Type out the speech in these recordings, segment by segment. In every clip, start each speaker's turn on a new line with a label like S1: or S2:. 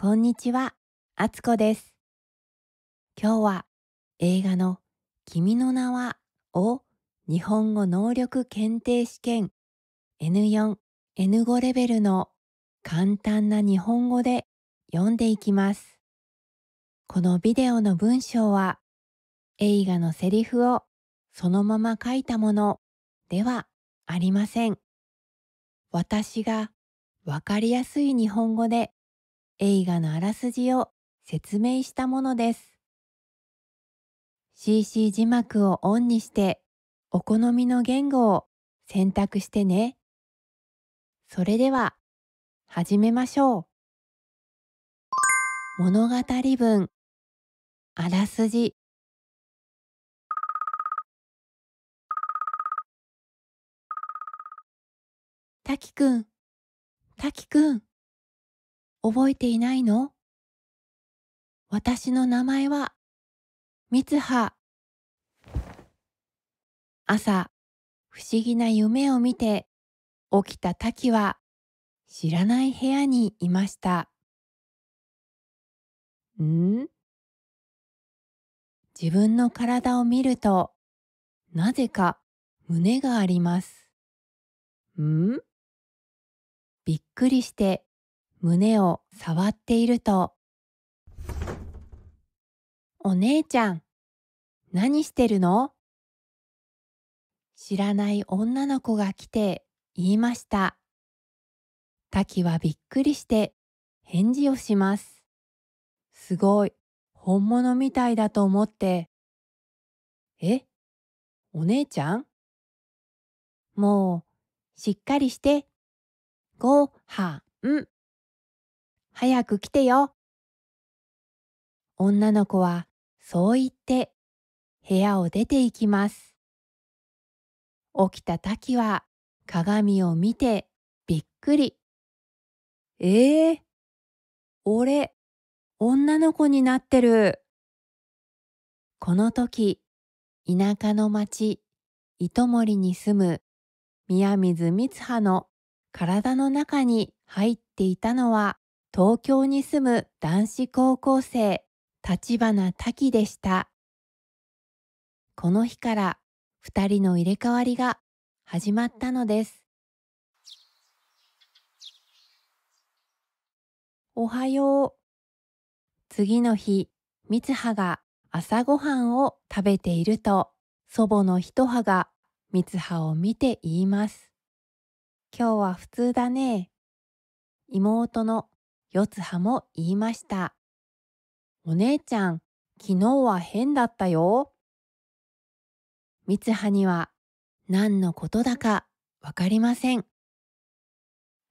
S1: こんにちは、あつこです。今日は映画の君の名はを日本語能力検定試験 N4、N5 レベルの簡単な日本語で読んでいきます。このビデオの文章は映画のセリフをそのまま書いたものではありません。私がわかりやすい日本語で映画のあらすじを説明したものです。CC 字幕をオンにしてお好みの言語を選択してね。それでは始めましょう。物語文あらすじ。滝くん、滝くん、覚えていないの？私の名前はみつは。朝、不思議な夢を見て起きた滝は知らない部屋にいました。自分の体を見るとなぜか胸があります。びっくりして胸を触っていると、お姉ちゃん、何してるの？知らない女の子が来て言いました。滝はびっくりして返事をします。すごい、本物みたいだと思って。え、お姉ちゃん？もう、しっかりして。ごはん。早く来てよ。女の子はそう言って部屋を出て行きます。起きた滝は鏡を見てびっくり。俺、女の子になってる。この時、田舎の町、糸守に住む宮水光葉の体の中に入っていたのは、東京に住む男子高校生、立花滝でした。この日から二人の入れ替わりが始まったのです。おはよう。次の日、光葉が朝ごはんを食べていると、祖母の一葉が光葉を見て言います。今日は普通だね。妹の四葉も言いました。お姉ちゃん、昨日は変だったよ。光葉には何のことだかわかりません。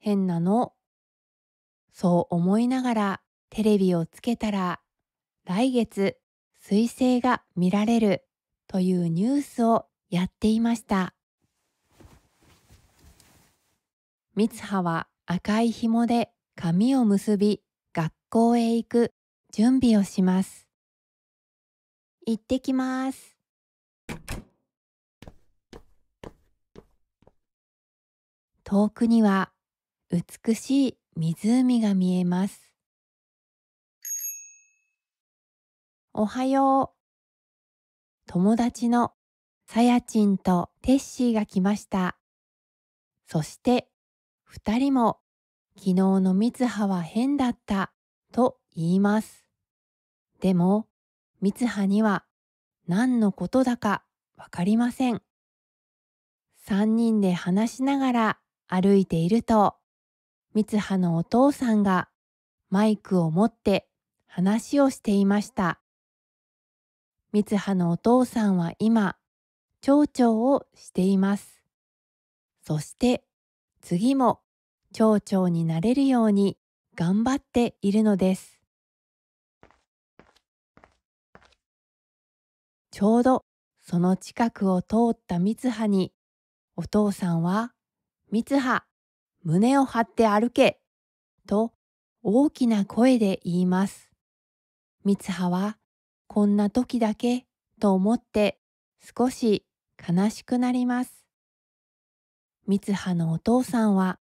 S1: 変なの。そう思いながらテレビをつけたら、来月彗星が見られるというニュースをやっていました。光葉は赤い紐で髪を結び学校へ行く準備をします。行ってきます。遠くには美しい湖が見えます。おはよう。友達のさやちんとテッシーが来ました。そして二人も昨日の光葉は変だったと言います。でも光葉には何のことだかわかりません。三人で話しながら歩いていると、光葉のお父さんがマイクを持って話をしていました。光葉のお父さんは今、町長をしています。そして次も町長になれるように頑張っているのです。ちょうどその近くを通った光葉に、お父さんは、光葉、胸を張って歩けと大きな声で言います。光葉はこんな時だけと思って少し悲しくなります。光葉のお父さんは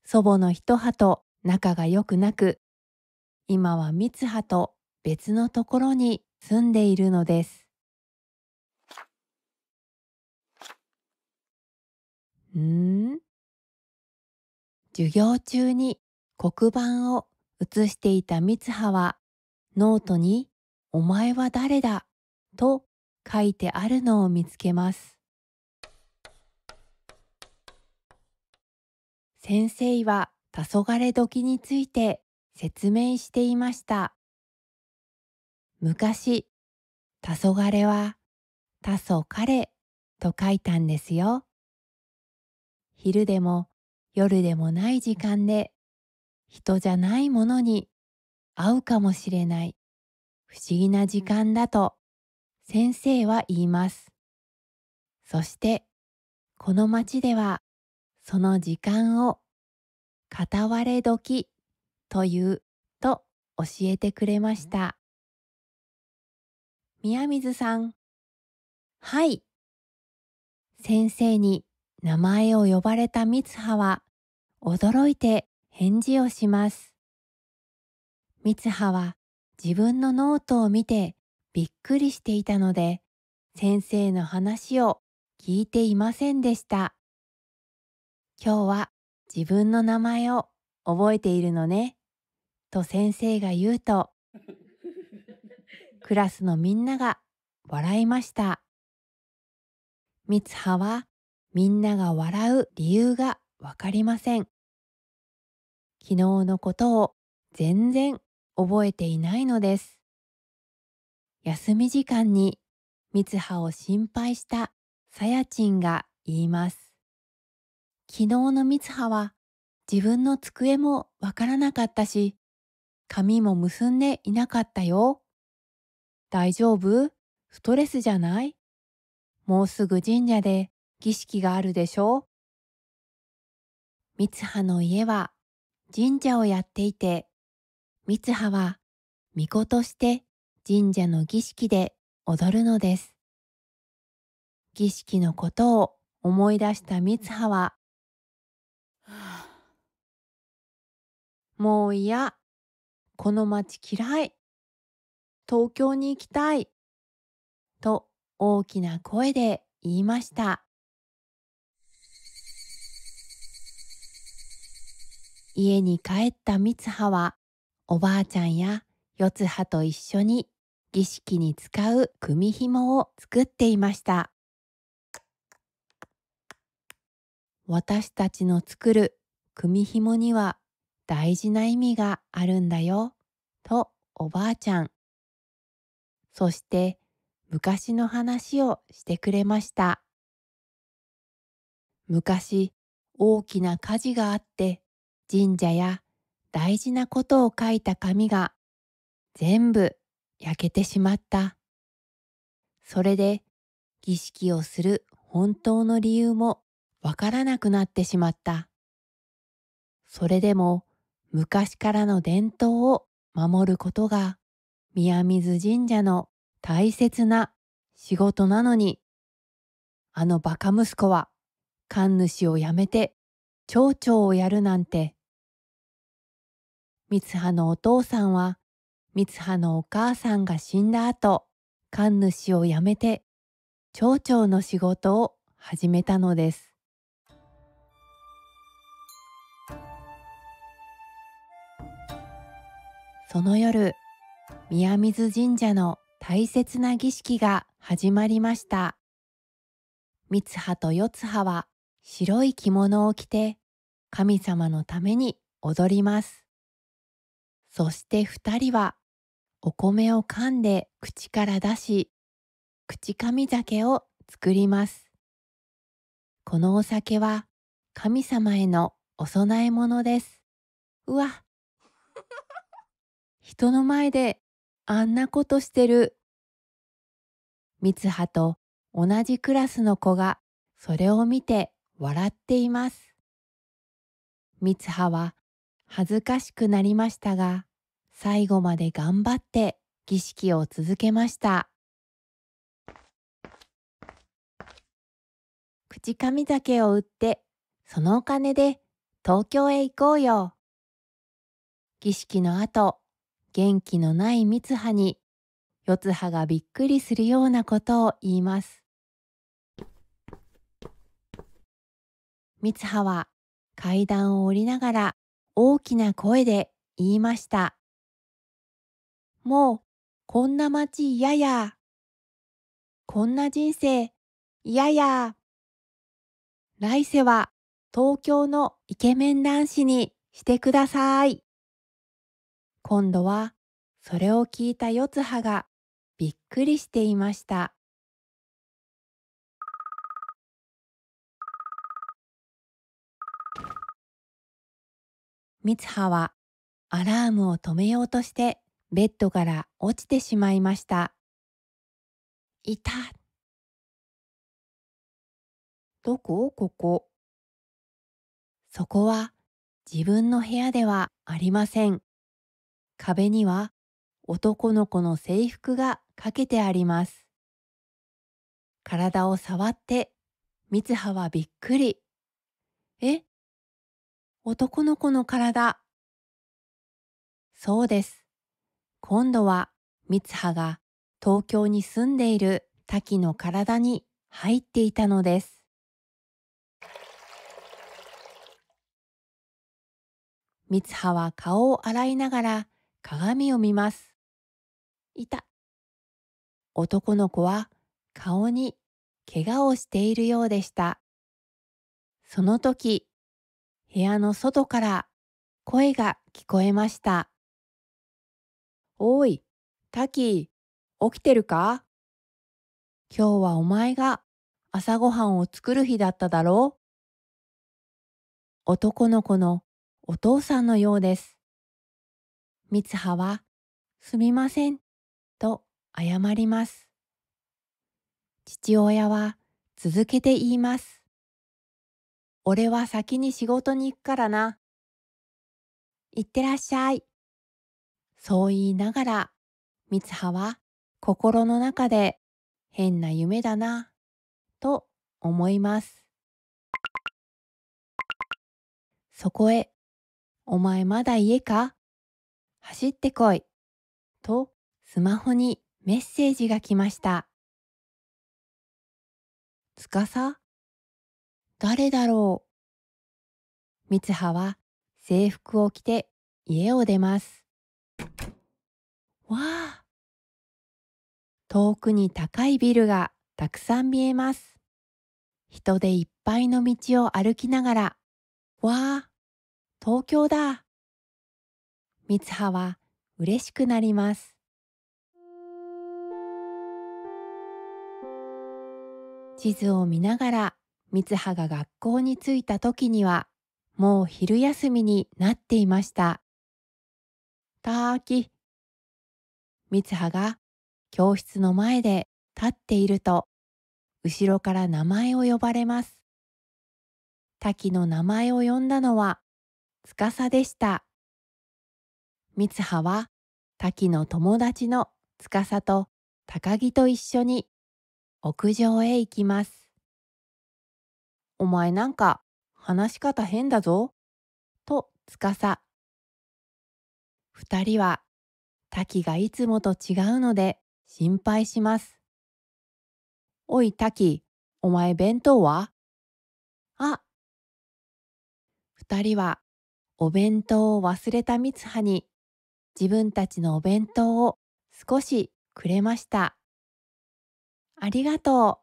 S1: 祖母の一葉と仲が良くなく、今は三葉と別のところに住んでいるのです。授業中に黒板を写していた三葉はノートに「お前は誰だ」と書いてあるのを見つけます。先生は黄昏時について説明していました。昔、黄昏は黄昏と書いたんですよ。昼でも夜でもない時間で人じゃないものに会うかもしれない不思議な時間だと先生は言います。そしてこの町ではその時間を片割れ時というと教えてくれました。宮水さん。はい。先生に名前を呼ばれた三葉は驚いて返事をします。三葉は自分のノートを見てびっくりしていたので、先生の話を聞いていませんでした。今日は自分の名前を覚えているのね、と先生が言うと、クラスのみんなが笑いました。三葉はみんなが笑う理由がわかりません。昨日のことを全然覚えていないのです。休み時間に三葉を心配したさやちんが言います。昨日の三葉は自分の机もわからなかったし、髪も結んでいなかったよ。大丈夫？ストレスじゃない？もうすぐ神社で儀式があるでしょ？三葉の家は神社をやっていて、三葉は巫女として神社の儀式で踊るのです。儀式のことを思い出した三葉は、もう嫌、この町嫌い、東京に行きたい、と大きな声で言いました。家に帰った三葉は、おばあちゃんや四葉と一緒に儀式に使う組紐を作っていました。私たちの作る組紐には大事な意味があるんだよ、とおばあちゃん。そして昔の話をしてくれました。昔大きな火事があって、神社や大事なことを書いた紙が全部焼けてしまった。それで儀式をする本当の理由もわからなくなってしまった。それでも昔からの伝統を守ることが宮水神社の大切な仕事なのに、あのバカ息子は神主を辞めて町長をやるなんて。三葉のお父さんは三葉のお母さんが死んだ後、神主を辞めて町長の仕事を始めたのです。その夜、宮水神社の大切な儀式が始まりました。三葉と四葉は白い着物を着て神様のために踊ります。そして二人はお米を噛んで口から出し、口噛酒を作ります。このお酒は神様へのお供え物です。うわ、人の前であんなことしてる。三葉と同じクラスの子がそれを見て笑っています。三葉は恥ずかしくなりましたが、最後まで頑張って儀式を続けました。口紙酒を売って、そのお金で東京へ行こうよ。儀式の後、元気のない三葉に、四葉がびっくりするようなことを言います。三葉は階段を降りながら大きな声で言いました。もうこんな街嫌や。こんな人生嫌や。来世は東京のイケメン男子にしてください。今度はそれを聞いた四葉がびっくりしていました。三葉はアラームを止めようとしてベッドから落ちてしまいました。いた。どこここ。そこは自分の部屋ではありません。壁には男の子の制服がかけてあります。体を触って三葉はびっくり。え、男の子の体。そうです。今度は三葉が東京に住んでいる滝の体に入っていたのです。三葉は顔を洗いながら鏡を見ます。いた。男の子は顔に怪我をしているようでした。その時、部屋の外から声が聞こえました。おい、タキ、起きてるか？今日はお前が朝ごはんを作る日だっただろう？男の子のお父さんのようです。三葉は、すみません、と謝ります。父親は続けて言います。俺は先に仕事に行くからな。いってらっしゃい。そう言いながら、三葉は心の中で変な夢だな、と思います。そこへ、お前まだ家か？走ってこい。とスマホにメッセージが来ました。つかさ？誰だろう？三葉は制服を着て家を出ます。わあ！遠くに高いビルがたくさん見えます。人でいっぱいの道を歩きながら、わあ、東京だ。三葉は嬉しくなります。地図を見ながら三葉が学校に着いた時には、もう昼休みになっていました。たーき。三葉が教室の前で立っていると、後ろから名前を呼ばれます。滝の名前を呼んだのは司でした。三葉は滝の友達の司と高木と一緒に屋上へ行きます。お前なんか話し方変だぞ、と司。二人は滝がいつもと違うので心配します。おい滝、お前弁当は？あ、二人はお弁当を忘れた三葉に自分たちのお弁当を少しくれました。ありがと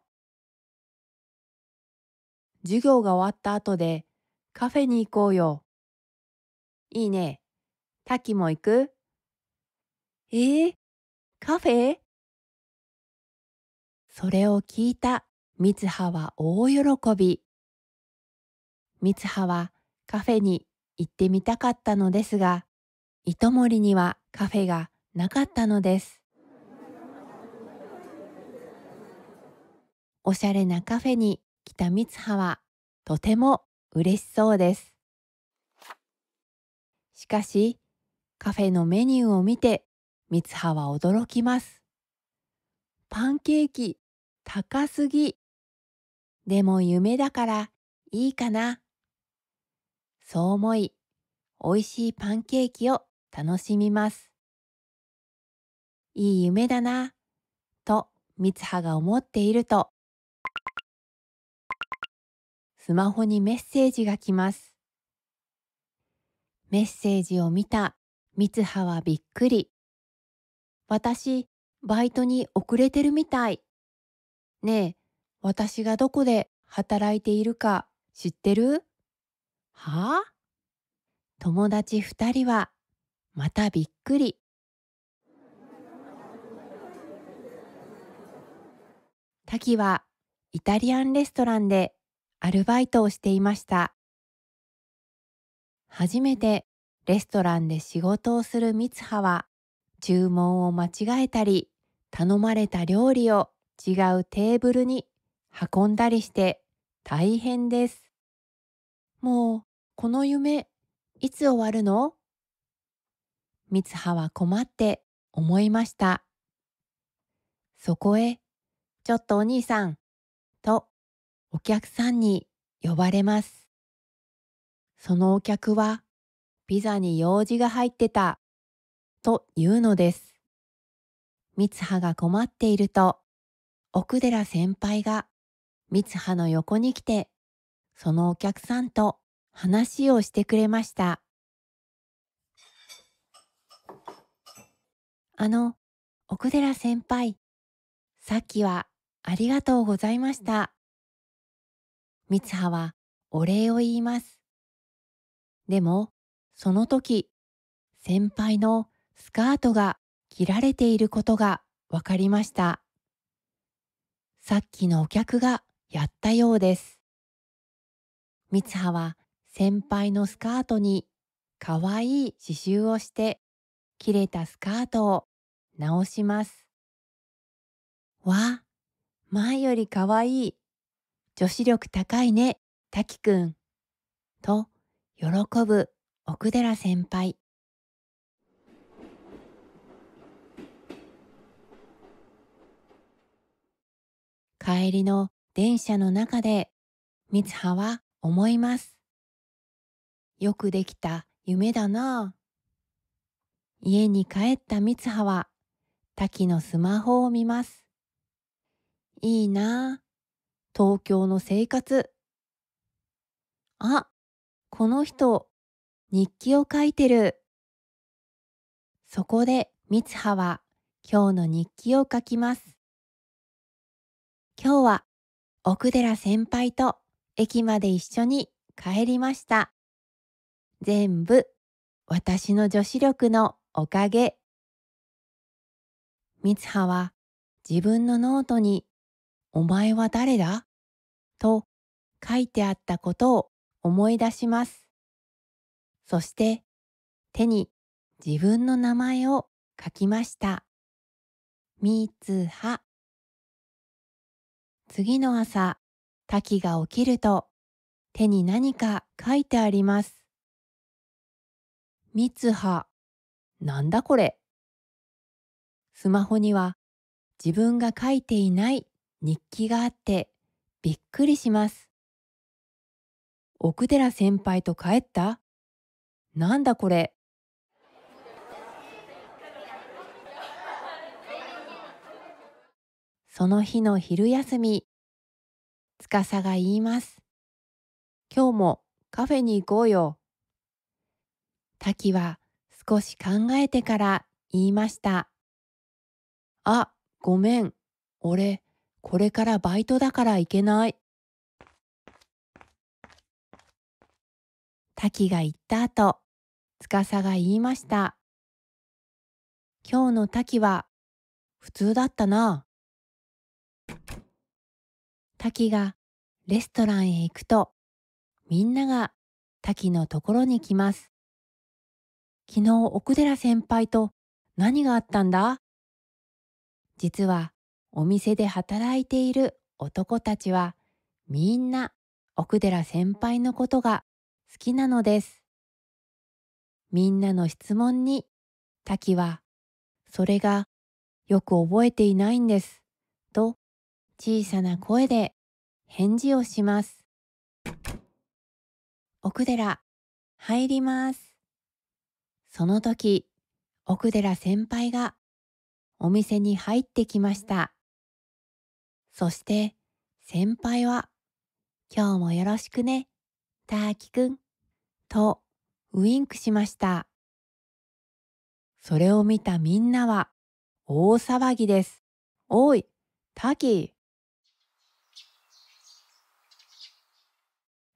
S1: う。授業が終わった後でカフェに行こうよ。いいね。タキも行く？カフェ？それを聞いた三葉は大喜び。三葉はカフェに行ってみたかったのですが、糸守にはカフェがなかったのです。おしゃれなカフェに来た三葉はとても嬉しそうです。しかし、カフェのメニューを見て三葉は驚きます。パンケーキ高すぎ。でも夢だからいいかな。そう思い、美味しいパンケーキを楽しみます。いい夢だな、と三葉が思っていると、スマホにメッセージが来ます。メッセージを見た三葉はびっくり。私、バイトに遅れてるみたい。ねえ、私がどこで働いているか知ってる？はあ？友達二人はまたびっくり。滝はイタリアンレストランでアルバイトをしていました。初めてレストランで仕事をする三葉は、注文を間違えたり、頼まれた料理を違うテーブルに運んだりして大変です。もうこの夢、いつ終わるの？三葉は困って思いました。そこへ、ちょっとお兄さん、とお客さんに呼ばれます。そのお客は、ピザに用事が入ってた、と言うのです。三葉が困っていると、奥寺先輩が三葉の横に来て、そのお客さんと話をしてくれました。奥寺先輩、さっきはありがとうございました。三葉はお礼を言います。でも、その時、先輩のスカートが切られていることがわかりました。さっきのお客がやったようです。三葉は先輩のスカートにかわいい刺繍をして切れたスカートを直します。わあ、前よりかわいい。女子力高いね、滝くん。と喜ぶ奥寺先輩。帰りの電車の中で三葉は思います。よくできた夢だなあ。家に帰った三葉は滝のスマホを見ます。いいなあ、東京の生活。あ、この人、日記を書いてる。そこで三葉は今日の日記を書きます。今日は奥寺先輩と駅まで一緒に帰りました。全部私の女子力のおかげ。三葉は自分のノートにお前は誰だ？と書いてあったことを思い出します。そして手に自分の名前を書きました。三葉。次の朝、滝が起きると手に何か書いてあります。三葉。なんだこれ。スマホには自分が書いていない日記があってびっくりします。奥寺先輩と帰った？なんだこれ。その日の昼休み、司が言います。今日もカフェに行こうよ。滝は少し考えてから言いました。あ、ごめん。俺、これからバイトだから行けない。滝が言った後、司が言いました。今日の滝は普通だったな。滝がレストランへ行くと、みんなが滝のところに来ます。昨日奥寺先輩と何があったんだ？実はお店で働いている男たちはみんな奥寺先輩のことが好きなのです。みんなの質問に滝は、それがよく覚えていないんです、と小さな声で返事をします。奥寺、入ります。その時、奥寺先輩がお店に入ってきました。そして先輩は、今日もよろしくね、タキくん、とウインクしました。それを見たみんなは大騒ぎです。おい、タキ。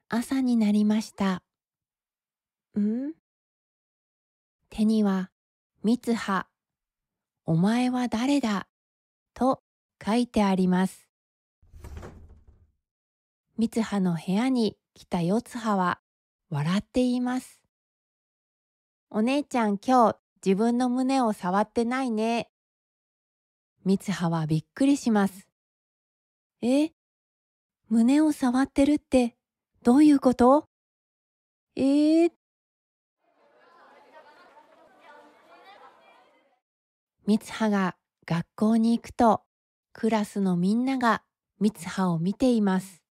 S1: 朝になりました。手には、みつは、お前は誰だと書いてあります。みつはの部屋に来たよつはは笑って言います。お姉ちゃん今日自分の胸を触ってないね。みつははびっくりします。え、胸を触ってるってどういうこと？えー、みつはが学校に行くと、クラスのみんながみつはを見ています。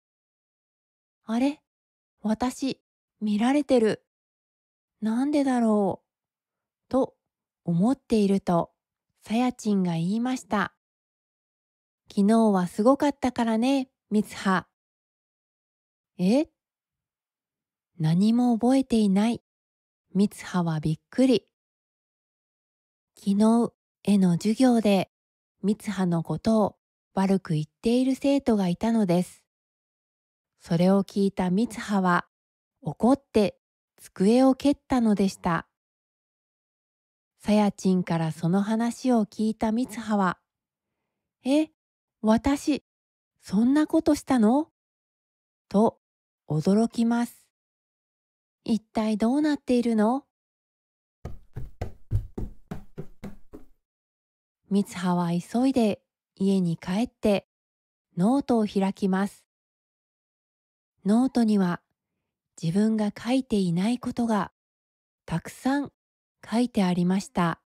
S1: あれ、私、見られてる。なんでだろう。と思っていると、さやちんが言いました。昨日はすごかったからね、みつは。え？何も覚えていない。みつははびっくり。昨日、絵の授業で、みつはのことを悪く言っている生徒がいたのです。それを聞いたみつはは、怒って机を蹴ったのでした。さやちんからその話を聞いたみつはは、私、そんなことしたの？と驚きます。一体どうなっているの？みつはは急いで家に帰ってノートを開きます。ノートには自分が書いていないことがたくさん書いてありました。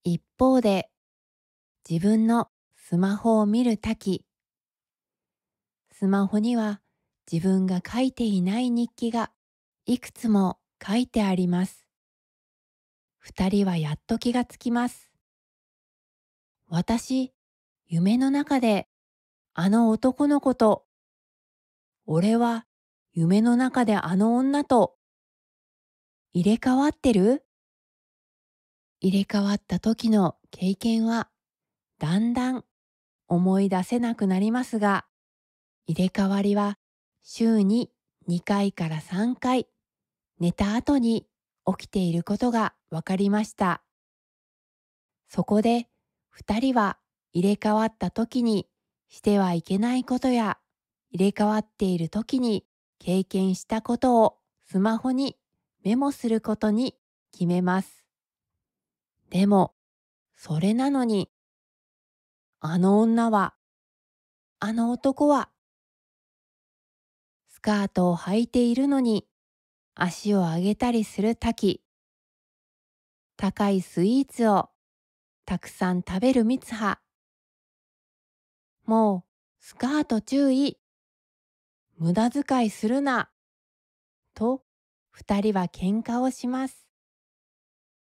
S1: 一方で自分のスマホを見るとき、スマホには自分が書いていない日記がいくつも書いてあります。二人はやっと気がつきます。私、夢の中であの男の子と、俺は夢の中であの女と入れ替わってる？入れ替わった時の経験はだんだん思い出せなくなりますが、入れ替わりは週に2回から3回寝た後に起きていることが分かりました。そこで2人は入れ替わった時にしてはいけないことや入れ替わっている時に経験したことをスマホにメモすることに決めます。でも、それなのに、あの女は、あの男は、スカートを履いているのに足を上げたりするとき、高いスイーツをたくさん食べるみつは。もうスカート注意、無駄遣いするな、と二人は喧嘩をします。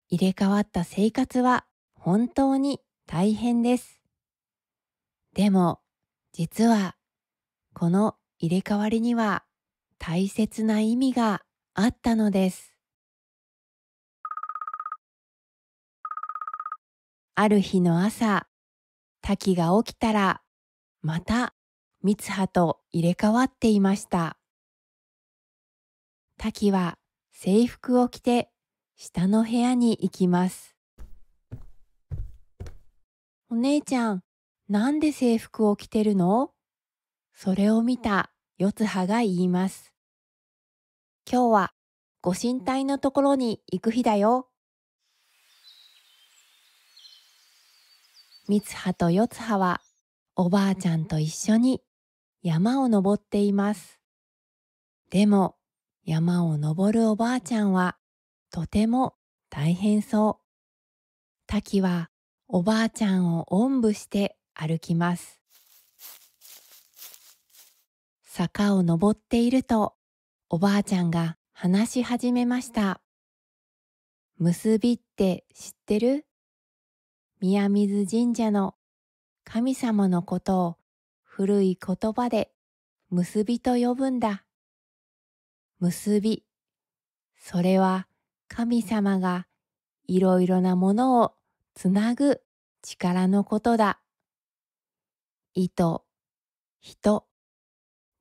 S1: 入れ替わった生活は本当に大変です。でも実はこの入れ替わりには大切な意味があったのです。ある日の朝、滝が起きたらまたみつはと入れ替わっていました。滝は制服を着て下の部屋に行きます。お姉ちゃん、なんで制服を着てるの？それを見たよつはが言います。今日はご神体のところに行く日だよ。みつはとよつははおばあちゃんと一緒に山を登っています。でも山を登るおばあちゃんはとても大変そう。滝はおばあちゃんをおんぶして歩きます。坂を登っているとおばあちゃんが話し始めました。結びって知ってる？宮水神社の神様のことを古い言葉で結びと呼ぶんだ。結び、それは神様がいろいろなものをつなぐ力のことだ。糸、人、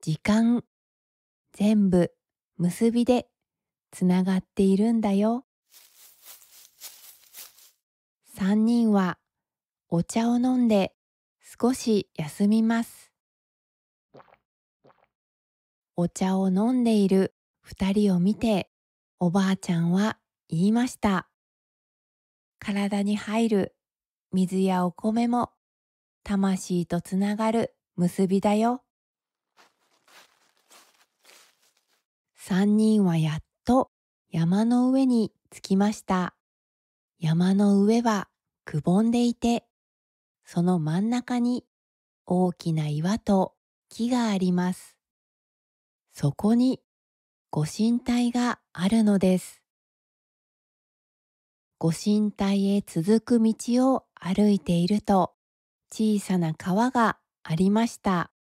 S1: 時間、全部結びでつながっているんだよ。三人はお茶を飲んで少し休みます。お茶を飲んでいる二人を見て、おばあちゃんは言いました。体に入る水やお米も魂とつながる結びだよ。三人はやっと山の上に着きました。山の上はくぼんでいて、その真ん中に大きな岩と木があります。そこにご神体があるのです。ご神体へ続く道を歩いていると、小さな川がありました。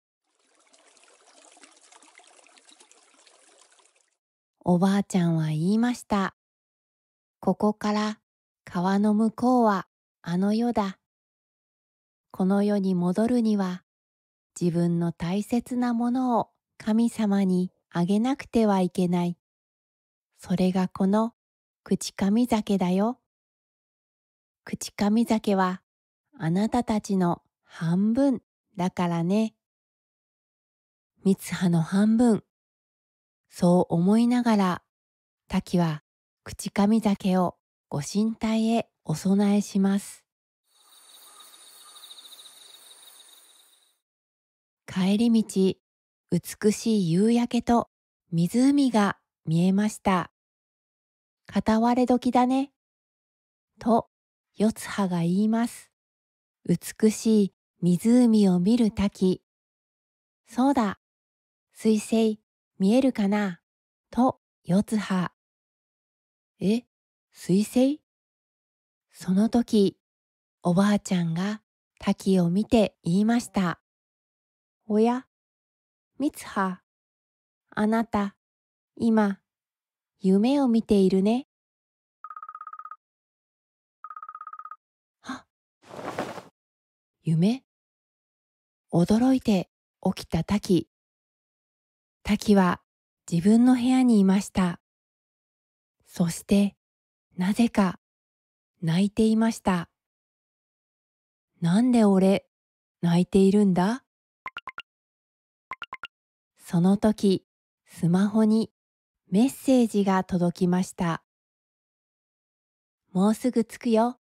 S1: おばあちゃんは言いました。ここから川の向こうはあの世だ。この世に戻るには、自分の大切なものを神様にあげなくてはいけない。それがこの口神酒だよ。口神酒はあなたたちの半分だからね。三葉の半分。そう思いながら、滝は口神酒をご神体へお供えします。帰り道、美しい夕焼けと湖が見えました。片割れ時だね。と、四葉が言います。美しい湖を見る滝。そうだ、水星見えるかなと、四葉。え、水星？その時、おばあちゃんが滝を見て言いました。おや、三葉、あなた、今、夢を見ているね。は、夢？驚いて起きた滝。滝は自分の部屋にいました。そして、なぜか泣いていました。なんで俺、泣いているんだ？その時、スマホにメッセージが届きました。もうすぐ着くよ。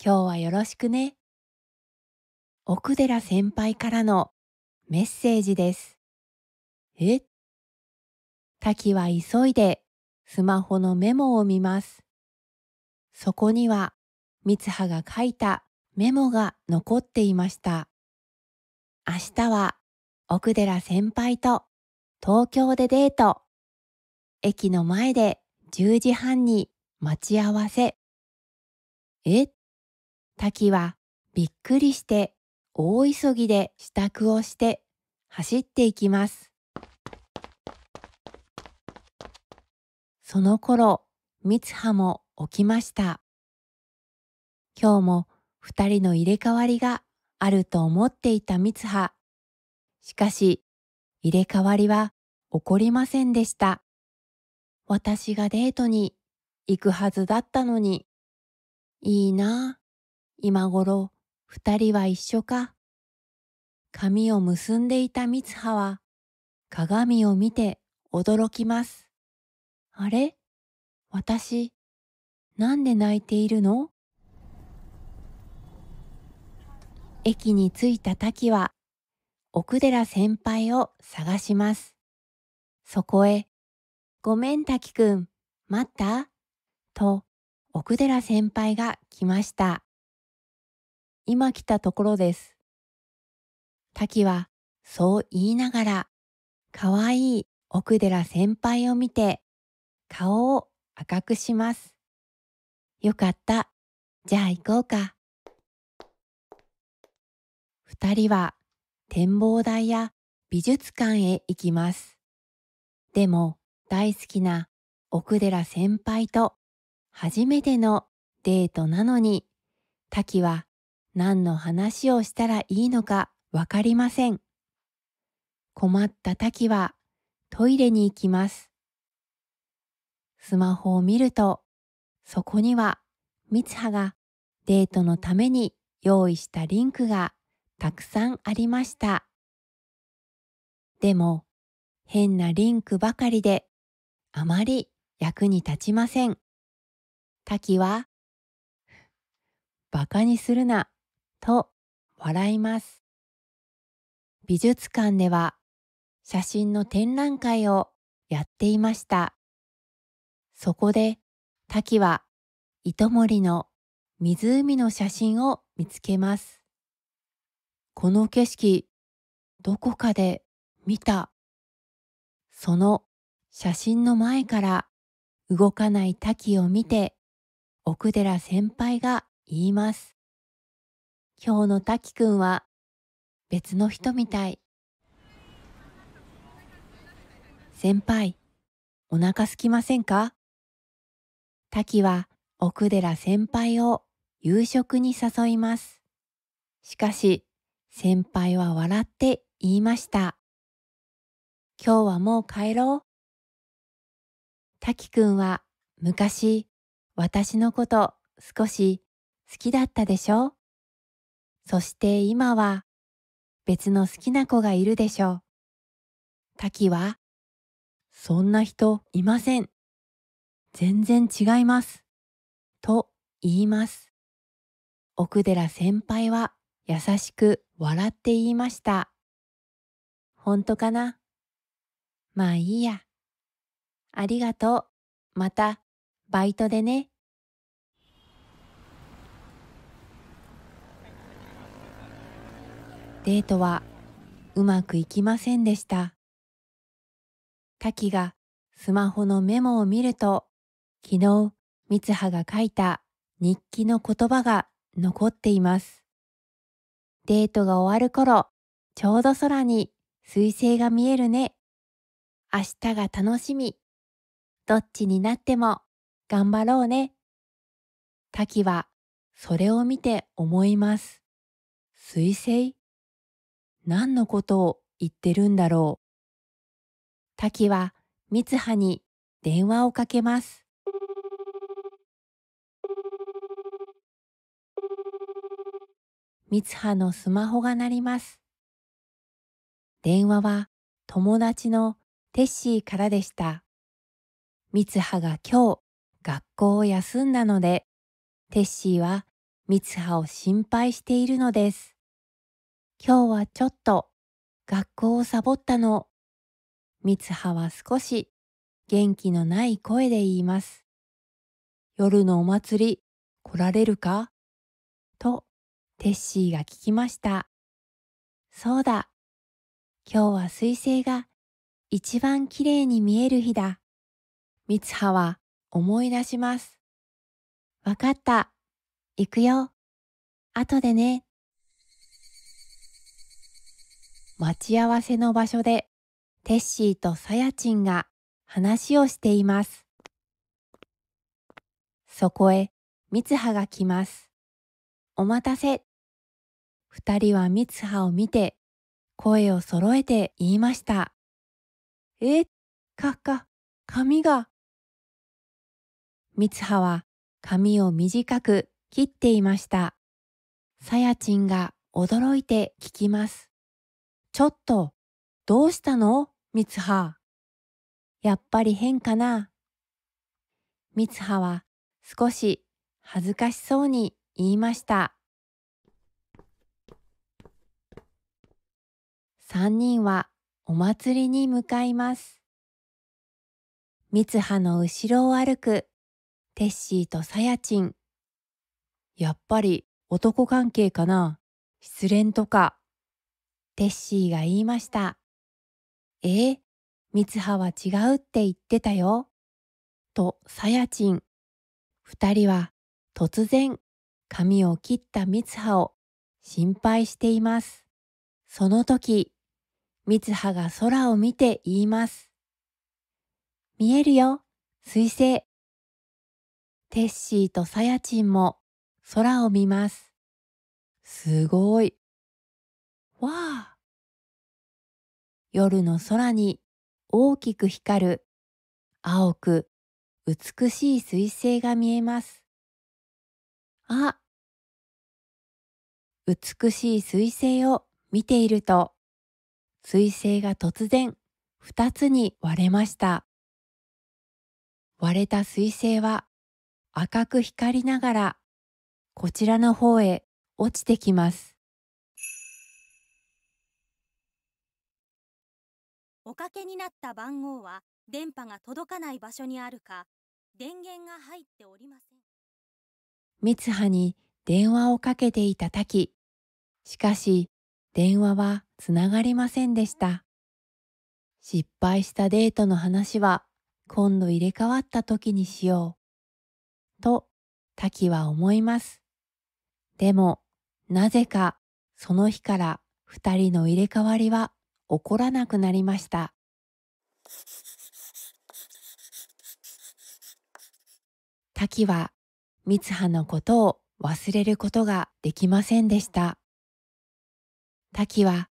S1: 今日はよろしくね。奥寺先輩からのメッセージです。え？滝は急いでスマホのメモを見ます。そこには三葉が書いたメモが残っていました。明日は奥寺先輩と東京でデート。駅の前で10時半に待ち合わせ。え？滝はびっくりして大急ぎで支度をして走っていきます。その頃、三葉も起きました。今日も二人の入れ替わりがあると思っていた三葉。しかし、入れ替わりは起こりませんでした。私がデートに行くはずだったのに。いいなあ、今頃二人は一緒か。髪を結んでいた三葉は鏡を見て驚きます。あれ？私、なんで泣いているの？駅に着いた滝は奥寺先輩を探します。そこへ、ごめん滝くん、待った？と奥寺先輩が来ました。今来たところです。滝はそう言いながら、かわいい奥寺先輩を見て、顔を赤くします。よかった。じゃあ行こうか。二人は展望台や美術館へ行きます。でも大好きな奥寺先輩と初めてのデートなのに、滝は何の話をしたらいいのかわかりません。困った滝はトイレに行きます。スマホを見ると、そこにはみつはがデートのために用意したリンクがたくさんありました。でも変なリンクばかりであまり役に立ちません。滝はバカにするなと笑います。美術館では写真の展覧会をやっていました。そこで滝は糸森の湖の写真を見つけます。この景色、どこかで見た。その写真の前から動かない滝を見て、奥寺先輩が言います。今日の滝くんは別の人みたい。先輩、お腹すきませんか？滝は奥寺先輩を夕食に誘います。しかし、先輩は笑って言いました。今日はもう帰ろう。滝くんは昔、私のこと少し好きだったでしょ？そして今は別の好きな子がいるでしょう。滝は、そんな人いません。全然違います。と言います。奥寺先輩は優しく笑って言いました。本当かな？まあいいや。ありがとう。またバイトでね。デートはうまくいきませんでした。滝がスマホのメモを見ると、昨日みつはが書いた日記の言葉が残っています。デートが終わる頃、ちょうど空に彗星が見えるね。明日が楽しみ。どっちになっても頑張ろうね。滝はそれを見て思います。彗星？何のことを言ってるんだろう。滝はみつはに電話をかけます。みつはのスマホが鳴ります。電話は友達のテッシーからでした。みつはが今日学校を休んだので、テッシーはみつはを心配しているのです。今日はちょっと学校をサボったの。みつはは少し元気のない声で言います。夜のお祭り来られるか？とテッシーが聞きました。そうだ。今日は彗星が一番きれいに見える日だ。みつはは思い出します。わかった。行くよ。後でね。待ち合わせの場所でテッシーとさやちんが話をしています。そこへみつはが来ます。お待たせ。二人はみつはを見て声を揃えて言いました。髪が。みつはは髪を短く切っていました。さやちんが驚いて聞きます。ちょっと、どうしたの？みつは。やっぱり変かな？みつはは少し恥ずかしそうに言いました。三人はお祭りに向かいます。みつはの後ろを歩くテッシーとさやちん。やっぱり男関係かな？失恋とか。テッシーが言いました。みつはは違うって言ってたよ。とさやちん。二人は突然髪を切ったみつはを心配しています。その時、三葉が空を見て言います。見えるよ、彗星。テッシーとさやちんも空を見ます。すごい。わあ。夜の空に大きく光る青く美しい彗星が見えます。あ、美しい彗星を見ていると、彗星が突然二つに割れました。割れた彗星は赤く光りながらこちらの方へ落ちてきます。
S2: おかけになった番号は電波が届かない場所にあるか、電源が入っておりません。
S1: 三葉に電話をかけていた滝。しかし電話はつながりませんでした。失敗したデートの話は今度入れ替わった時にしよう。と滝は思います。でもなぜかその日から二人の入れ替わりは起こらなくなりました。滝は三葉のことを忘れることができませんでした。滝は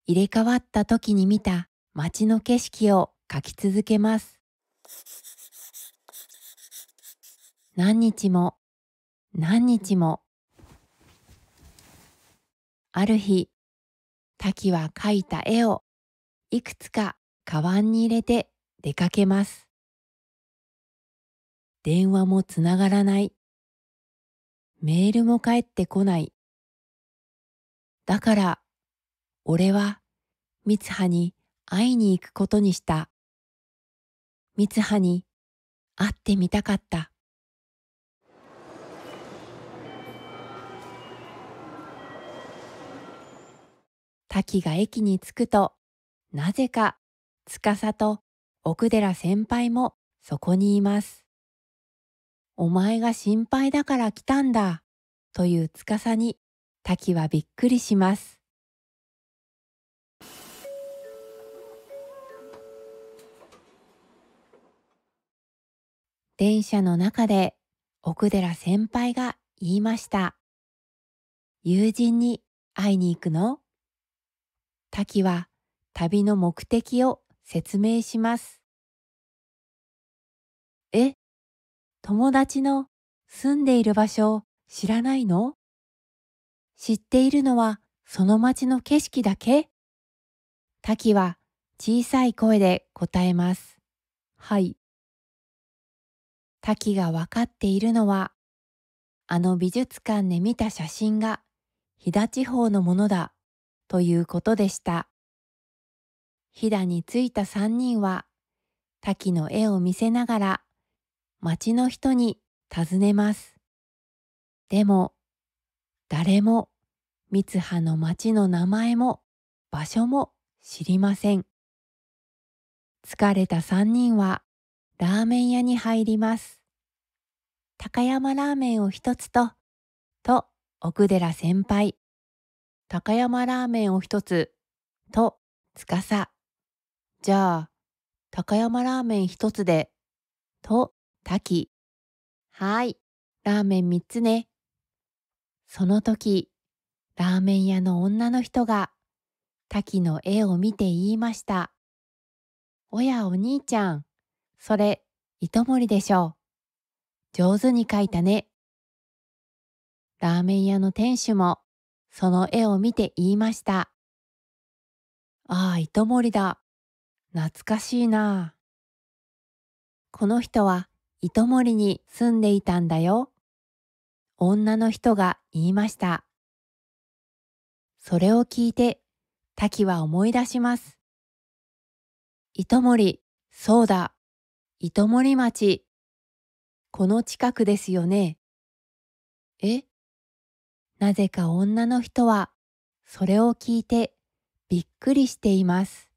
S1: 入れ替わった時に見た街の景色を描き続けます。何日も何日も。ある日、滝は描いた絵をいくつかカバンに入れて出かけます。電話もつながらない。メールも返ってこない。だから、俺は三葉に会いに行くことにした。三葉に会ってみたかった。滝が駅に着くと、なぜか司と奥寺先輩もそこにいます。お前が心配だから来たんだ、という司に滝はびっくりします。電車の中で奥寺先輩が言いました。友人に会いに行くの？滝は旅の目的を説明します。え、友達の住んでいる場所を知らないの？知っているのはその町の景色だけ？滝は小さい声で答えます。はい。滝がわかっているのは、あの美術館で見た写真が飛騨地方のものだということでした。飛騨に着いた三人は滝の絵を見せながら町の人に尋ねます。でも誰も三葉の町の名前も場所も知りません。疲れた三人はラーメン屋に入ります。高山ラーメンを一つと奥寺先輩。高山ラーメンを一つと司。じゃあ高山ラーメン一つでと滝。はい、ラーメン三つね。その時、ラーメン屋の女の人が滝の絵を見て言いました。おやお兄ちゃん、それ糸森でしょう。上手に描いたね。ラーメン屋の店主もその絵を見て言いました。ああ、糸森だ。懐かしいな。この人は糸森に住んでいたんだよ。女の人が言いました。それを聞いて滝は思い出します。糸森、そうだ、糸森町。この近くですよね。え？なぜか女の人はそれを聞いてびっくりしています。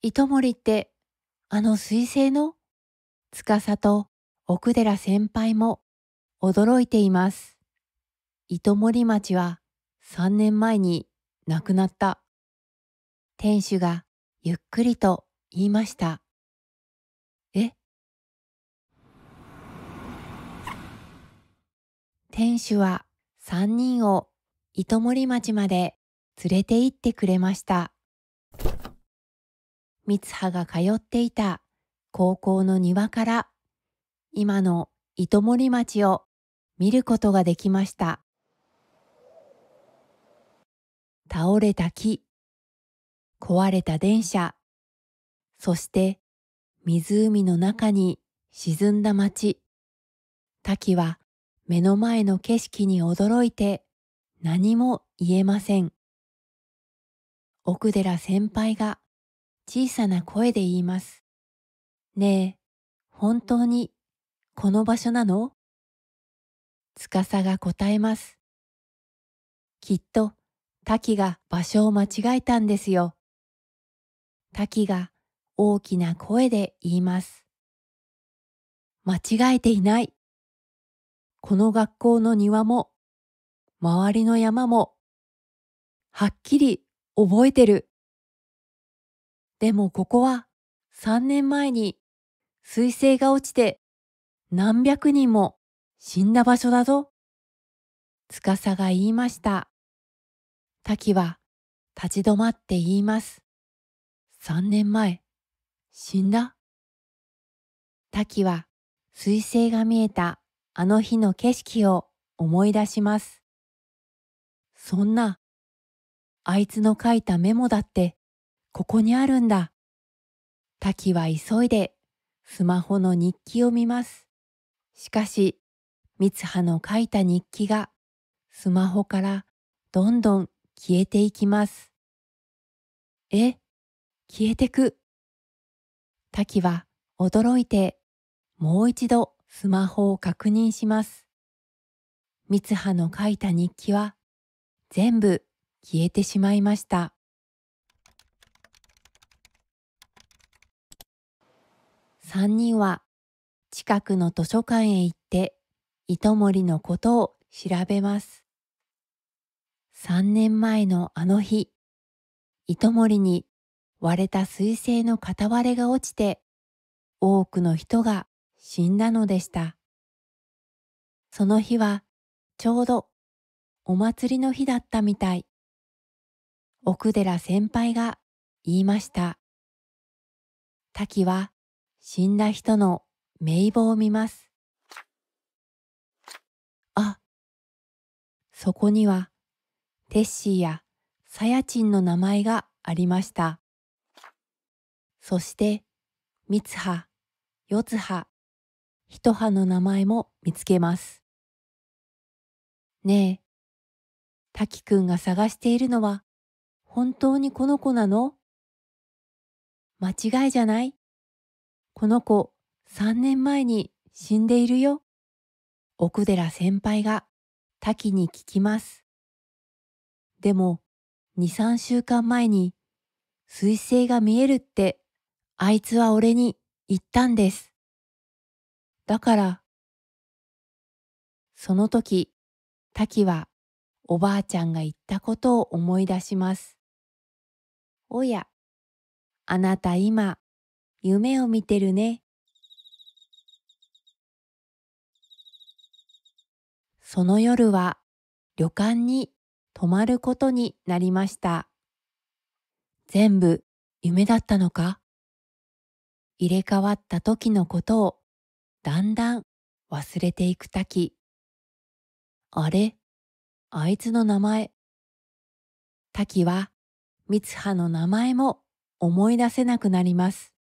S1: 糸森ってあの彗星の？司と奥寺先輩も驚いています。糸森町は3年前に亡くなった。店主がゆっくりと言いました。え？店主は3人を糸守町まで連れて行ってくれました。三葉が通っていた高校の庭から今の糸守町を見ることができました。倒れた木、壊れた電車、そして湖の中に沈んだ町。滝は目の前の景色に驚いて何も言えません。奥寺先輩が小さな声で言います。ねえ、本当にこの場所なの？司が答えます。きっと滝が場所を間違えたんですよ。滝が大きな声で言います。間違えていない。この学校の庭も、周りの山も、はっきり覚えてる。でもここは3年前に彗星が落ちて何百人も死んだ場所だぞ。司が言いました。滝は立ち止まって言います。3年前、死んだ？滝は彗星が見えたあの日の景色を思い出します。そんな、あいつの書いたメモだってここにあるんだ。滝は急いでスマホの日記を見ます。しかし、三葉の書いた日記がスマホからどんどん消えていきます。消えてく。滝は驚いてもう一度スマホを確認します。三葉の書いた日記は全部消えてしまいました。三人は近くの図書館へ行って糸守のことを調べます。3年前のあの日、糸守に割れた彗星の片割れが落ちて多くの人が死んだのでした。その日はちょうどお祭りの日だったみたい。奥寺先輩が言いました。滝は死んだ人の名簿を見ます。あ、そこにはテッシーやさやちんの名前がありました。そして三葉、四葉、一葉の名前も見つけます。ねえ、滝くんが探しているのは本当にこの子なの？間違いじゃない？この子3年前に死んでいるよ。奥寺先輩が滝に聞きます。でも2、3週間前に彗星が見えるってあいつは俺に言ったんです。だから、その時、滝はおばあちゃんが言ったことを思い出します。おや、あなた今、夢を見てるね。その夜は旅館に泊まることになりました。全部夢だったのか？入れ替わった時のことをだんだん忘れていく滝。あれ、あいつの名前。滝は三葉の名前も思い出せなくなります。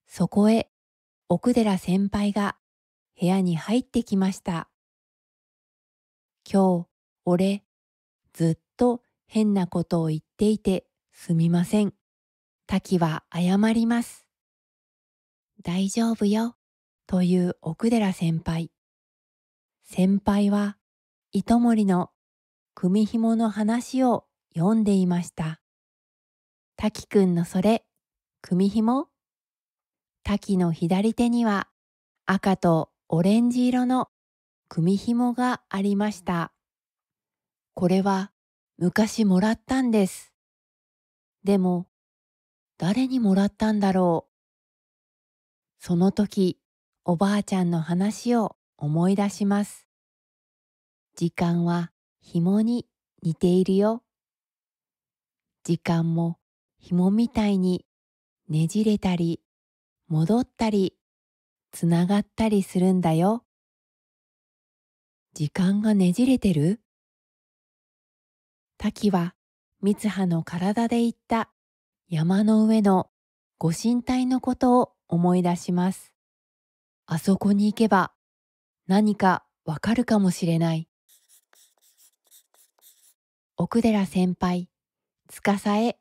S1: そこへ奥寺先輩が部屋に入ってきました。今日、俺、ずっと変なことを言っていてすみません。滝は謝ります。大丈夫よ、という奥寺先輩。先輩は糸守の組紐の話を読んでいました。滝くんのそれ、組紐？滝の左手には赤とオレンジ色の組紐がありました。これは昔もらったんです。でも、誰にもらったんだろう。その時、おばあちゃんの話を思い出します。時間は紐に似ているよ。時間も紐みたいにねじれたり、戻ったり、つながったりするんだよ。時間がねじれてる？滝は三葉の体で行った山の上のご神体のことを思い出します。あそこに行けば何かわかるかもしれない。奥寺先輩、司へ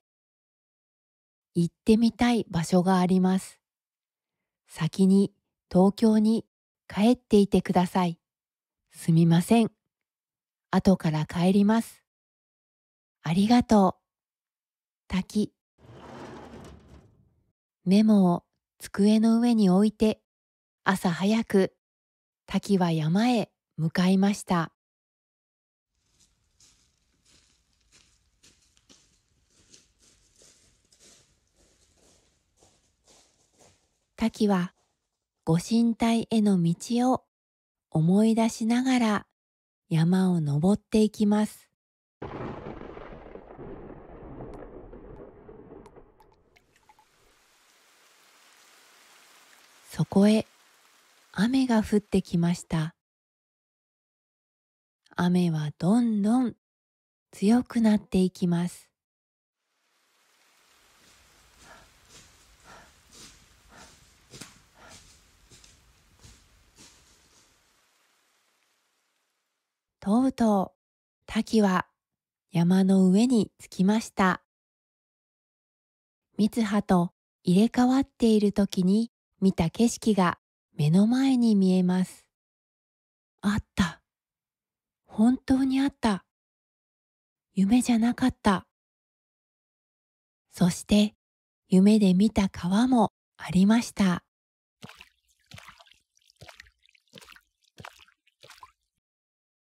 S1: 行ってみたい場所があります。先に東京に帰っていてください。すみません。後から帰ります。ありがとう。滝。メモを机の上に置いて、朝早く滝は山へ向かいました。滝はご神体への道を思い出しながら山を登っていきます。そこへ雨が降ってきました。雨はどんどん強くなっていきます。とうとう滝は山の上に着きました。三葉と入れ替わっている時に見た景色が目の前に見えます。あった。本当にあった。夢じゃなかった。そして夢で見た川もありました。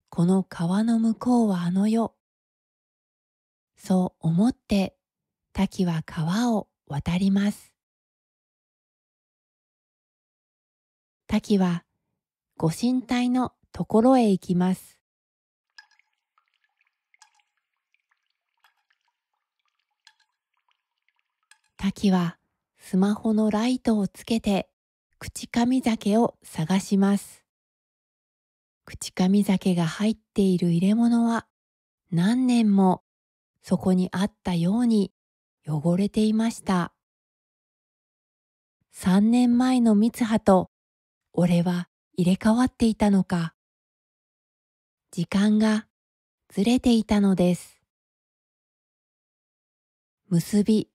S1: この川の向こうはあの世。そう思って滝は川を渡ります。滝はご神体のところへ行きます。滝はスマホのライトをつけて口上酒を探します。口上酒が入っている入れ物は何年もそこにあったように汚れていました。3年前の三葉と俺は入れ替わっていたのか。時間がずれていたのです。結び、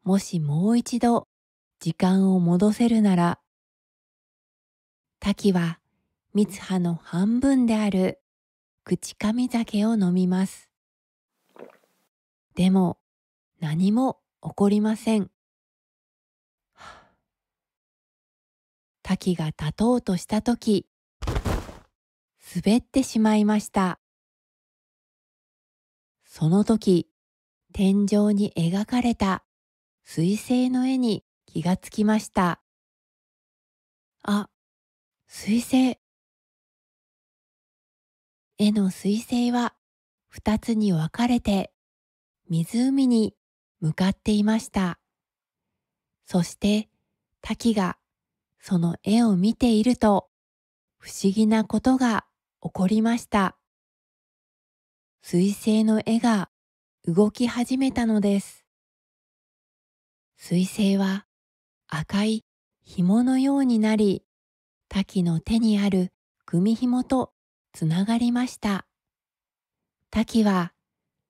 S1: もしもう一度時間を戻せるなら、滝は三葉の半分である口上酒を飲みます。でも何も起こりません。滝が立とうとしたとき、滑ってしまいました。その時、天井に描かれた水星の絵に気がつきました。あ、水星。絵の水星は二つに分かれて湖に向かっていました。そして滝がその絵を見ていると不思議なことが起こりました。水星の絵が動き始めたのです。水星は赤い紐のようになり、滝の手にある組紐とつながりました。滝は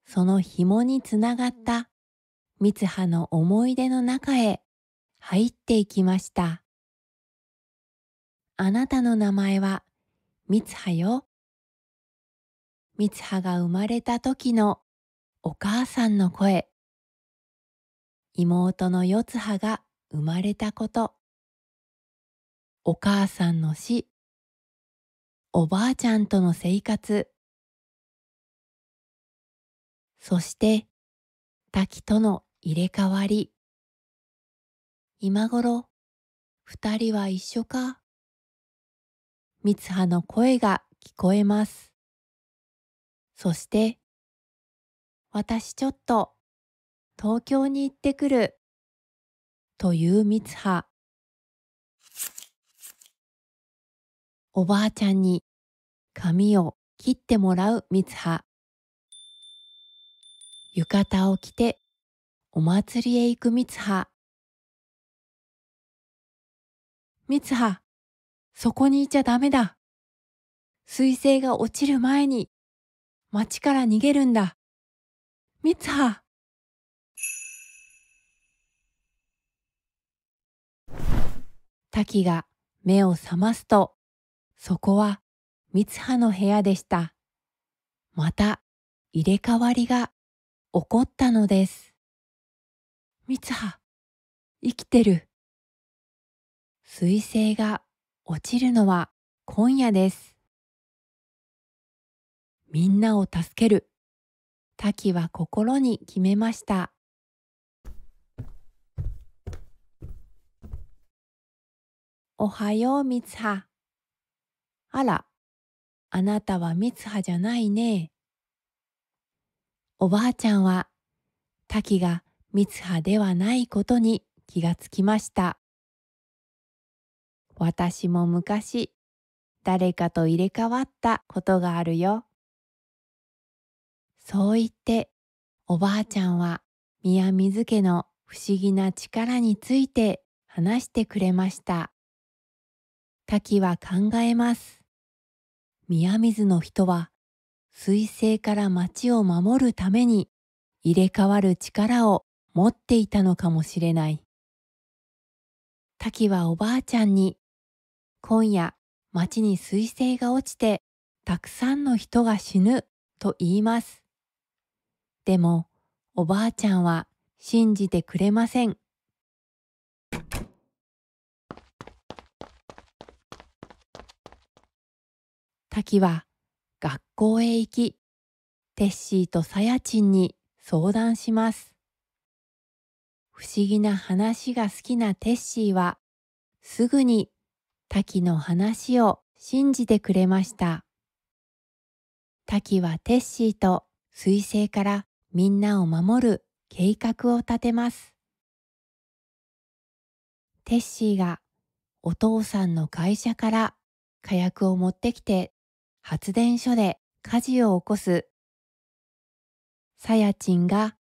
S1: その紐につながった三葉の思い出の中へ入っていきました。あなたの名前は三葉よ。三葉が生まれた時のお母さんの声。妹の四葉が生まれたこと。お母さんの死。おばあちゃんとの生活。そして滝との入れ替わり。今頃、二人は一緒か。三葉の声が聞こえます。そして、私ちょっと東京に行ってくる。という三葉。おばあちゃんに髪を切ってもらう三葉。浴衣を着てお祭りへ行く三葉。三葉、そこにいちゃダメだ。彗星が落ちる前に町から逃げるんだ。三葉。滝が目を覚ますと、そこは三葉の部屋でした。また入れ替わりが起こったのです。三葉、生きてる。彗星が落ちるのは今夜です。みんなを助ける。滝は心に決めました。おはよう三葉。あら、あなたは三葉じゃないね。おばあちゃんは滝が三葉ではないことに気がつきました。私も昔誰かと入れ替わったことがあるよ。そう言っておばあちゃんは宮水家の不思議な力について話してくれました。滝は考えます。宮水の人は彗星から町を守るために入れ替わる力を持っていたのかもしれない。滝はおばあちゃんに、今夜町に彗星が落ちてたくさんの人が死ぬと言います。でもおばあちゃんは信じてくれません。滝は学校へ行き、テッシーとさやちんに相談します。不思議な話が好きなテッシーはすぐに滝の話を信じてくれました。滝はテッシーと彗星からみんなを守る計画を立てます。テッシーがお父さんの会社から火薬を持ってきて発電所で火事を起こす。さやちんが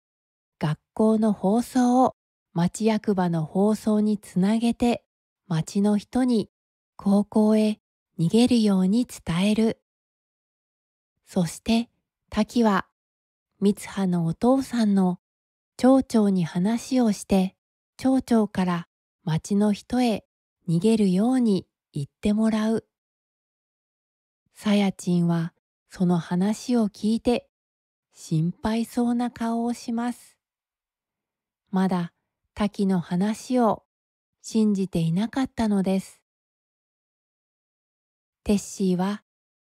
S1: 学校の放送を町役場の放送につなげて町の人に高校へ逃げるように伝える。そして滝は三葉のお父さんの町長に話をして町長から町の人へ逃げるように言ってもらう。さやちんはその話を聞いて心配そうな顔をします。まだ滝の話を信じていなかったのです。テッシーは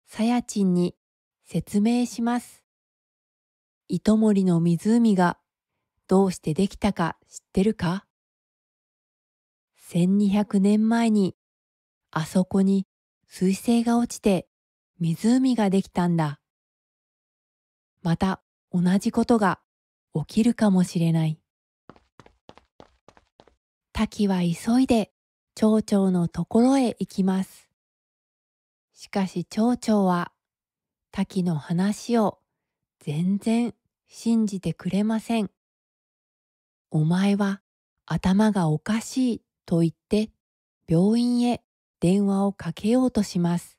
S1: さやちんに説明します。糸守の湖がどうしてできたか知ってるか？1200年前にあそこに彗星が落ちて湖ができたんだ。また同じことが起きるかもしれない。滝は急いで町長のところへ行きます。しかし町長は滝の話を全然信じてくれません。お前は頭がおかしいと言って病院へ電話をかけようとします。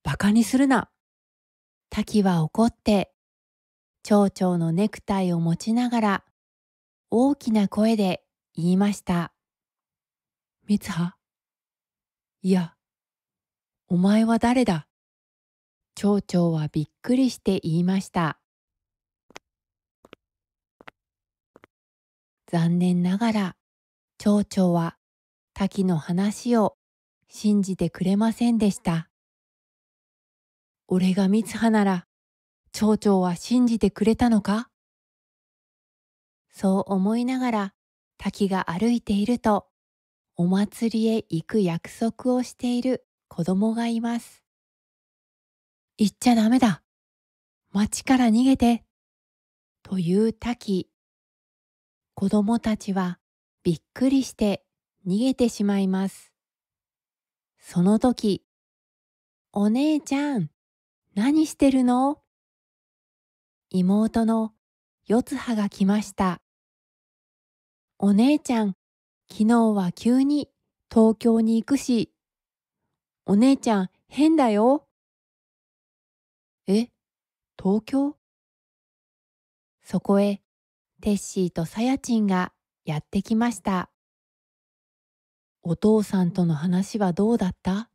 S1: バカにするな。滝は怒って町長のネクタイを持ちながら大きな声で言いました。三葉、いや、お前は誰だ？町長はびっくりして言いました。残念ながら町長は滝の話を信じてくれませんでした。俺が三葉なら町長は信じてくれたのか？そう思いながら滝が歩いていると、お祭りへ行く約束をしている子供がいます。行っちゃダメだ。町から逃げて。という滝。子供たちはびっくりして逃げてしまいます。その時、お姉ちゃん、何してるの？妹の四葉が来ました。お姉ちゃん、昨日は急に東京に行くし、お姉ちゃん変だよ。え、東京？そこへテッシーとさやちんがやってきました。お父さんとの話はどうだった？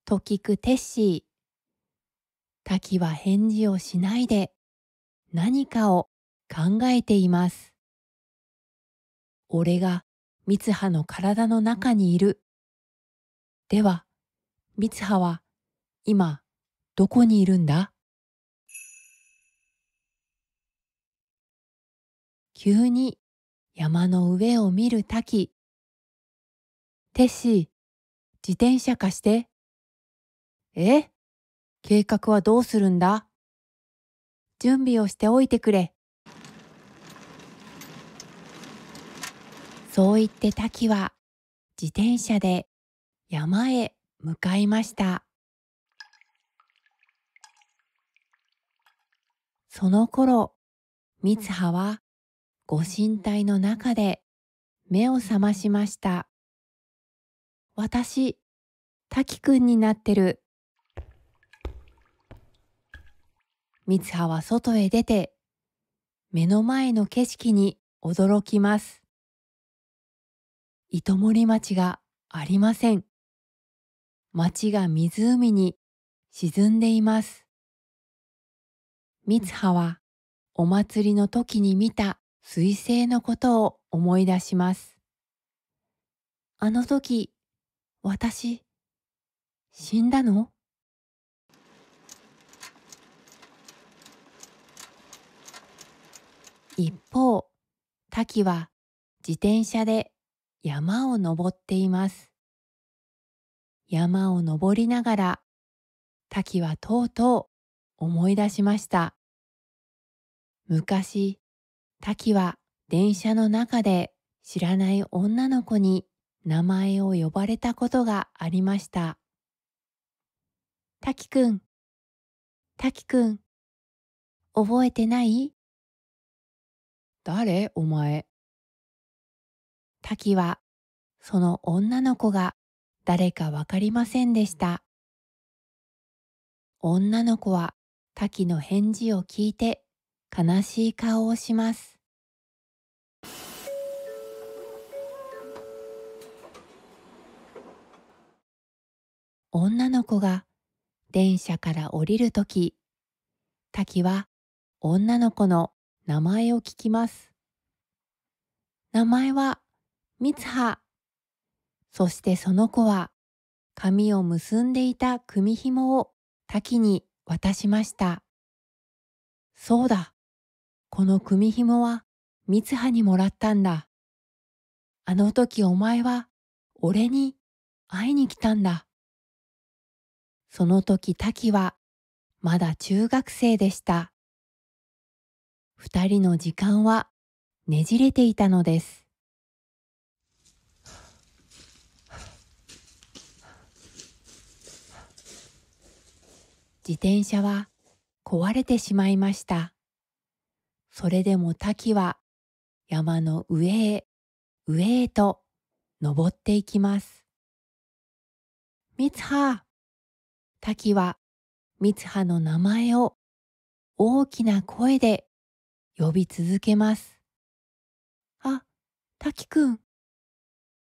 S1: と聞くテッシー。滝は返事をしないで何かを考えています。俺が三葉の体の中にいる。では、三葉は今どこにいるんだ？急に山の上を見る滝。テッシー、自転車貸して。え？計画はどうするんだ？準備をしておいてくれ。そう言って滝は自転車で山へ向かいました。その頃、三葉はご神体の中で目を覚ましました。私、滝くんになってる。三葉は外へ出て、目の前の景色に驚きます。糸守町がありません。町が湖に沈んでいます。三葉はお祭りの時に見た彗星のことを思い出します。あの時、私、死んだの？一方、滝は自転車で山を登っています。山を登りながら、滝はとうとう思い出しました。昔、滝は電車の中で知らない女の子に名前を呼ばれたことがありました。滝くん、滝くん、覚えてない？誰お前？滝はその女の子が誰かわかりませんでした。女の子は滝の返事を聞いて悲しい顔をします。女の子が電車から降りるとき、滝は女の子の名前を聞きます。名前は三葉。そしてその子は髪を結んでいた組紐を滝に渡しました。そうだ、この組紐は三葉にもらったんだ。あの時お前は俺に会いに来たんだ。その時滝はまだ中学生でした。二人の時間はねじれていたのです。自転車は壊れてしまいました。それでも滝は山の上へ上へと登っていきます。三葉。滝は三葉の名前を大きな声で呼び続けます。あ、滝くん。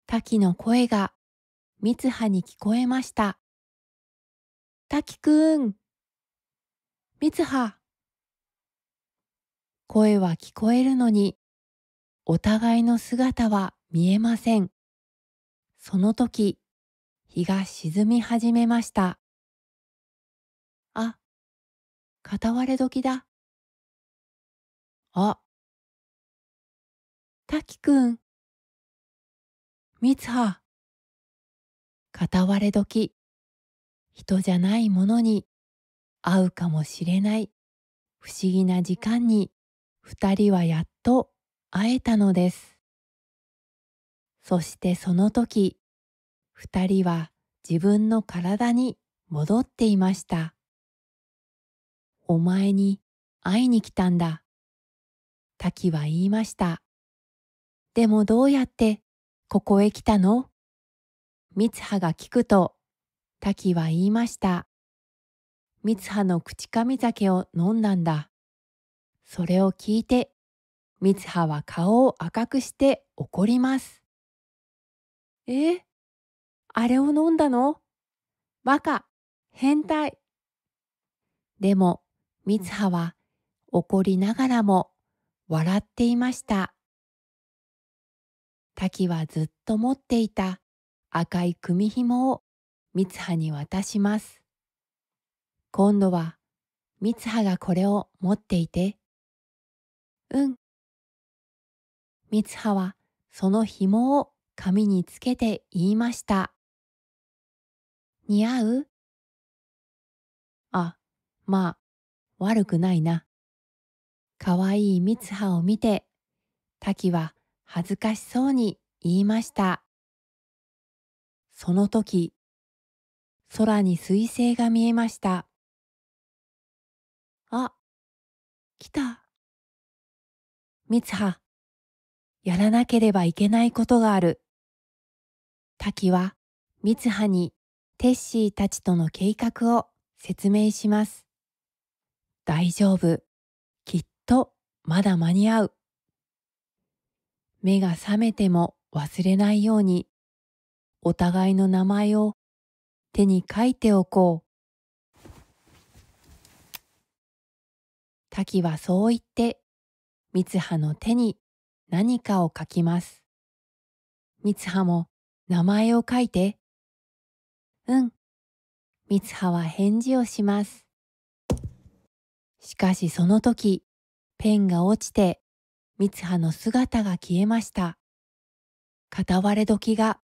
S1: 滝の声が三葉に聞こえました。滝くん。三葉。声は聞こえるのに、お互いの姿は見えません。その時、日が沈み始めました。あ、片割れ時だ。あ、滝くん、みつは。片割れ時、人じゃないものに会うかもしれない不思議な時間に二人はやっと会えたのです。そしてその時、二人は自分の体に戻っていました。お前に会いに来たんだ。滝は言いました。でもどうやってここへ来たの？みつはが聞くと、滝は言いました。みつはの口噛酒を飲んだんだ。それを聞いて、みつはは顔を赤くして怒ります。あれを飲んだの？バカ、変態。でも、みつはは怒りながらも笑っていました。滝はずっと持っていた赤い組紐をみつはに渡します。今度はみつはがこれを持っていて。うん。みつははその紐を髪につけて言いました。似合う？あ、まあ、悪くないな。かわいいみつはを見て、滝は恥ずかしそうに言いました。その時、空に彗星が見えました。あ、来た。みつは、やらなければいけないことがある。滝はみつはにテッシーたちとの計画を説明します。大丈夫。きっとまだ間に合う。目が覚めても忘れないように、お互いの名前を手に書いておこう。滝はそう言って、みつはの手に何かを書きます。みつはも名前を書いて。うん。みつはは返事をします。しかしその時、ペンが落ちて、みつはの姿が消えました。片割れ時が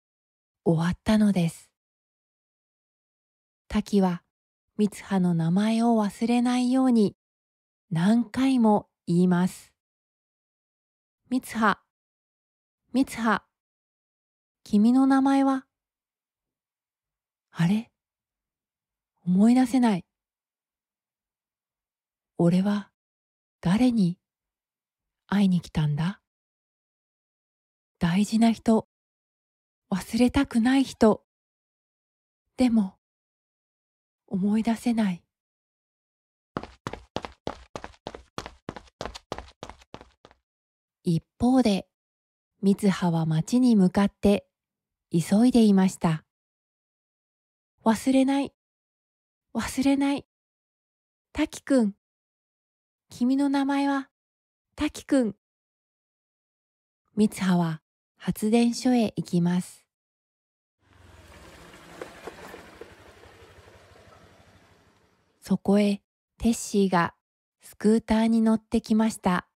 S1: 終わったのです。滝はみつはの名前を忘れないように何回も言います。みつは、みつは、君の名前は？あれ？思い出せない。俺は誰に会いに来たんだ？大事な人、忘れたくない人。でも、思い出せない。一方で、みつはは町に向かって急いでいました。忘れない、忘れない。滝くん、君の名前は滝くん。みつはは発電所へ行きます。そこへテッシーがスクーターに乗ってきました。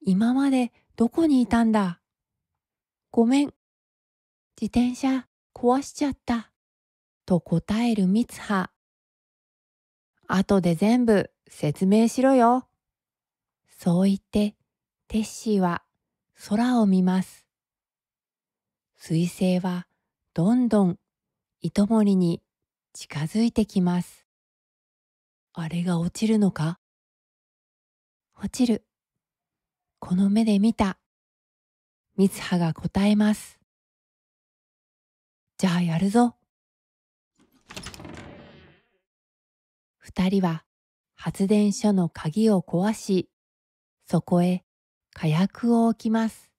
S1: 今までどこにいたんだ？ごめん、自転車壊しちゃった。と答えるみつは。後で全部説明しろよ。そう言ってテッシーは空を見ます。彗星はどんどん糸守りに近づいてきます。あれが落ちるのか？落ちる。この目で見た。みつはが答えます。じゃあやるぞ。二人は発電所の鍵を壊し、そこへ火薬を置きます。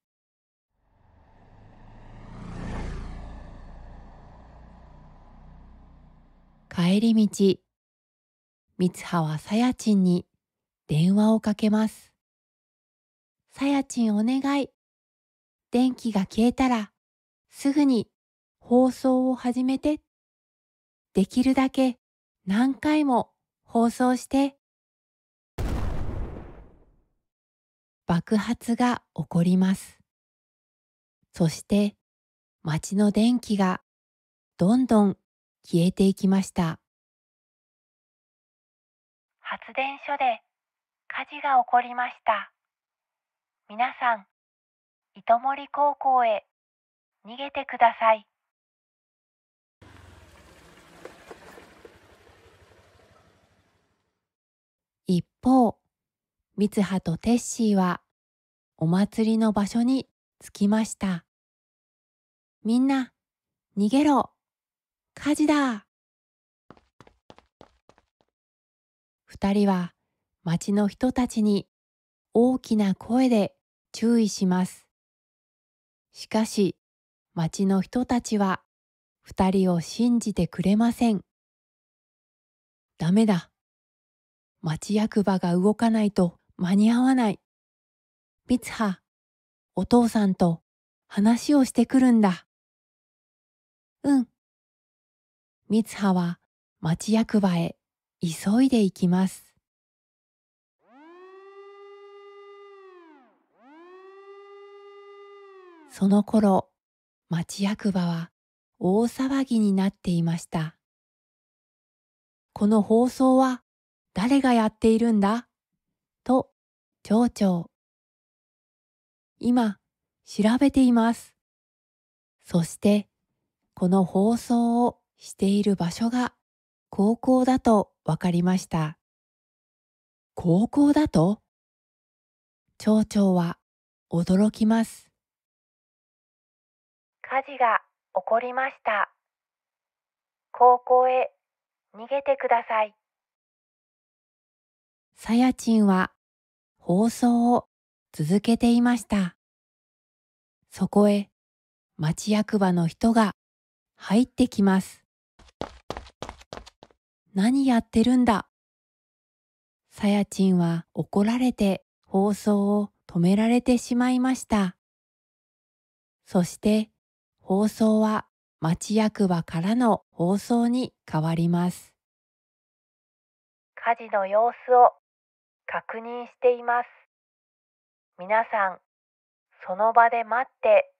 S1: 帰り道、みつははさやちんに電話をかけます。さやちんお願い。電気が消えたらすぐに放送を始めて。できるだけ何回も放送して。爆発が起こります。そして町の電気がどんどん消えていきました。発電所で火事が起こりました。皆さん、糸森高校へ逃げてください。一方、ミツハとテッシーはお祭りの場所に着きました。みんな、逃げろ！火事だ！二人は町の人たちに大きな声で注意します。しかし、町の人たちは二人を信じてくれません。ダメだ。町役場が動かないと間に合わない。ミツハ、お父さんと話をしてくるんだ。うん。ミツハは町役場へ急いで行きます。その頃、町役場は大騒ぎになっていました。この放送は誰がやっているんだと町長。今、調べています。そして、この放送をしている場所が高校だとわかりました。高校だと？町長は驚きます。火事が起こりました。高校へ逃げてください。さやちんは放送を続けていました。そこへ町役場の人が入ってきます。何やってるんだ。さやちんは怒られて放送を止められてしまいました。そして放送は町役場からの放送に変わります。火事の様子を確認しています。皆さん、その場で待って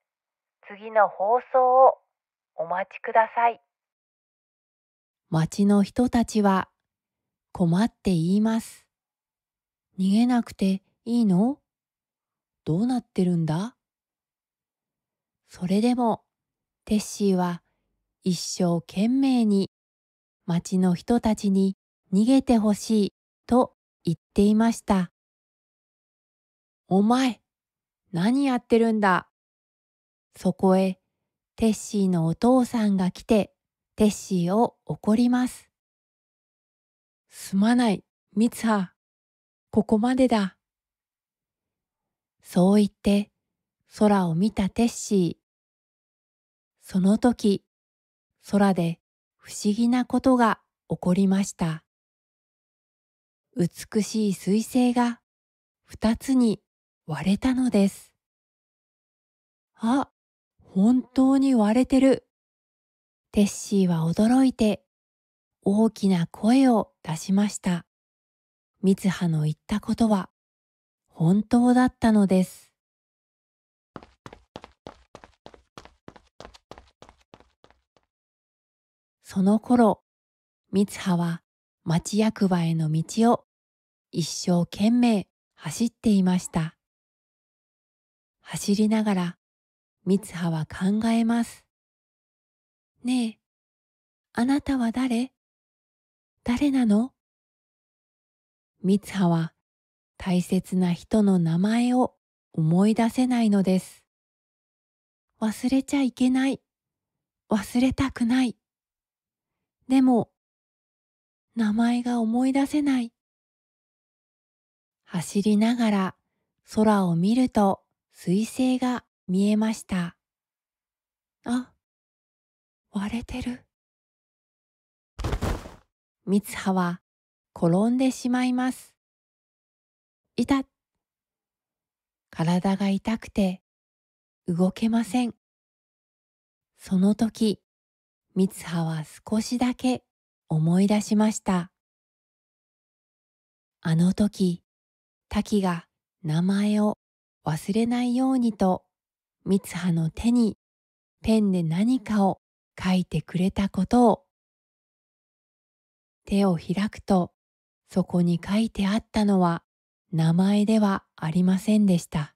S1: 次の放送をお待ちください。町の人たちは困って言います。逃げなくていいの？どうなってるんだ？それでもテッシーは一生懸命に町の人たちに逃げてほしいと言っていました。お前、何やってるんだ。そこへテッシーのお父さんが来てテッシーを怒ります。すまない、ミツハ。ここまでだ。そう言って空を見たテッシー。その時、空で不思議なことが起こりました。美しい彗星が二つに割れたのです。あ、本当に割れてる。テッシーは驚いて大きな声を出しました。ミツハの言ったことは本当だったのです。その頃、ミツハは町役場への道を一生懸命走っていました。走りながらミツハは考えます。ねえ、あなたは誰？誰なの？ミツハは大切な人の名前を思い出せないのです。忘れちゃいけない。忘れたくない。でも、名前が思い出せない。走りながら空を見ると彗星が見えました。あ、割れてる。ミツハは転んでしまいます。いた。体が痛くて動けません。その時、ミツハは少しだけ思い出しました。あの時、タキが名前を忘れないようにと、三葉の手にペンで何かを書いてくれたことを、手を開くと、そこに書いてあったのは名前ではありませんでした。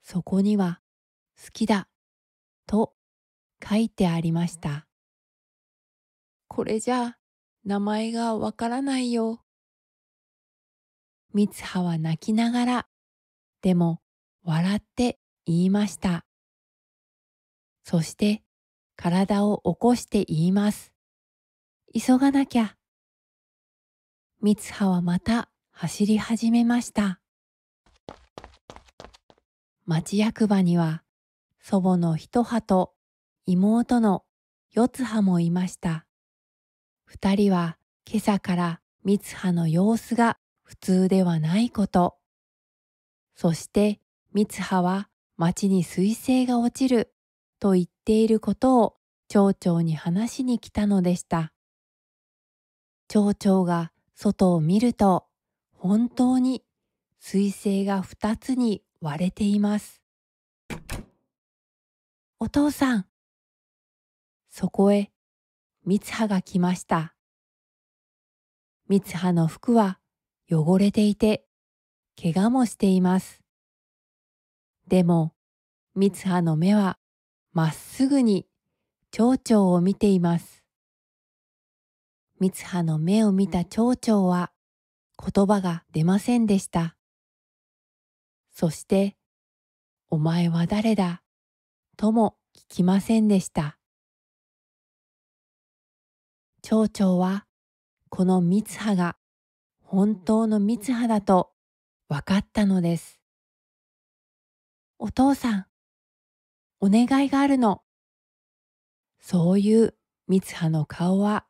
S1: そこには好きだと書いてありました。これじゃ名前がわからないよ。三葉は泣きながら、でも笑って言いました。そして体を起こして言います。急がなきゃ。三葉はまた走り始めました。町役場には祖母の一葉と妹の四葉もいました。二人は今朝から三葉の様子が普通ではないこと、そして三葉は町に彗星が落ちると言っていることを町長に話しに来たのでした。町長が外を見ると、本当に彗星が二つに割れています。お父さん。そこへ三葉が来ました。三葉の服は汚れていて、怪我もしています。でも、三葉の目はまっすぐに町長を見ています。三葉の目を見た町長は言葉が出ませんでした。そして、お前は誰だとも聞きませんでした。町長はこの三葉が本当の三葉だと分かったのです。お父さん、お願いがあるの。そういう三葉の顔は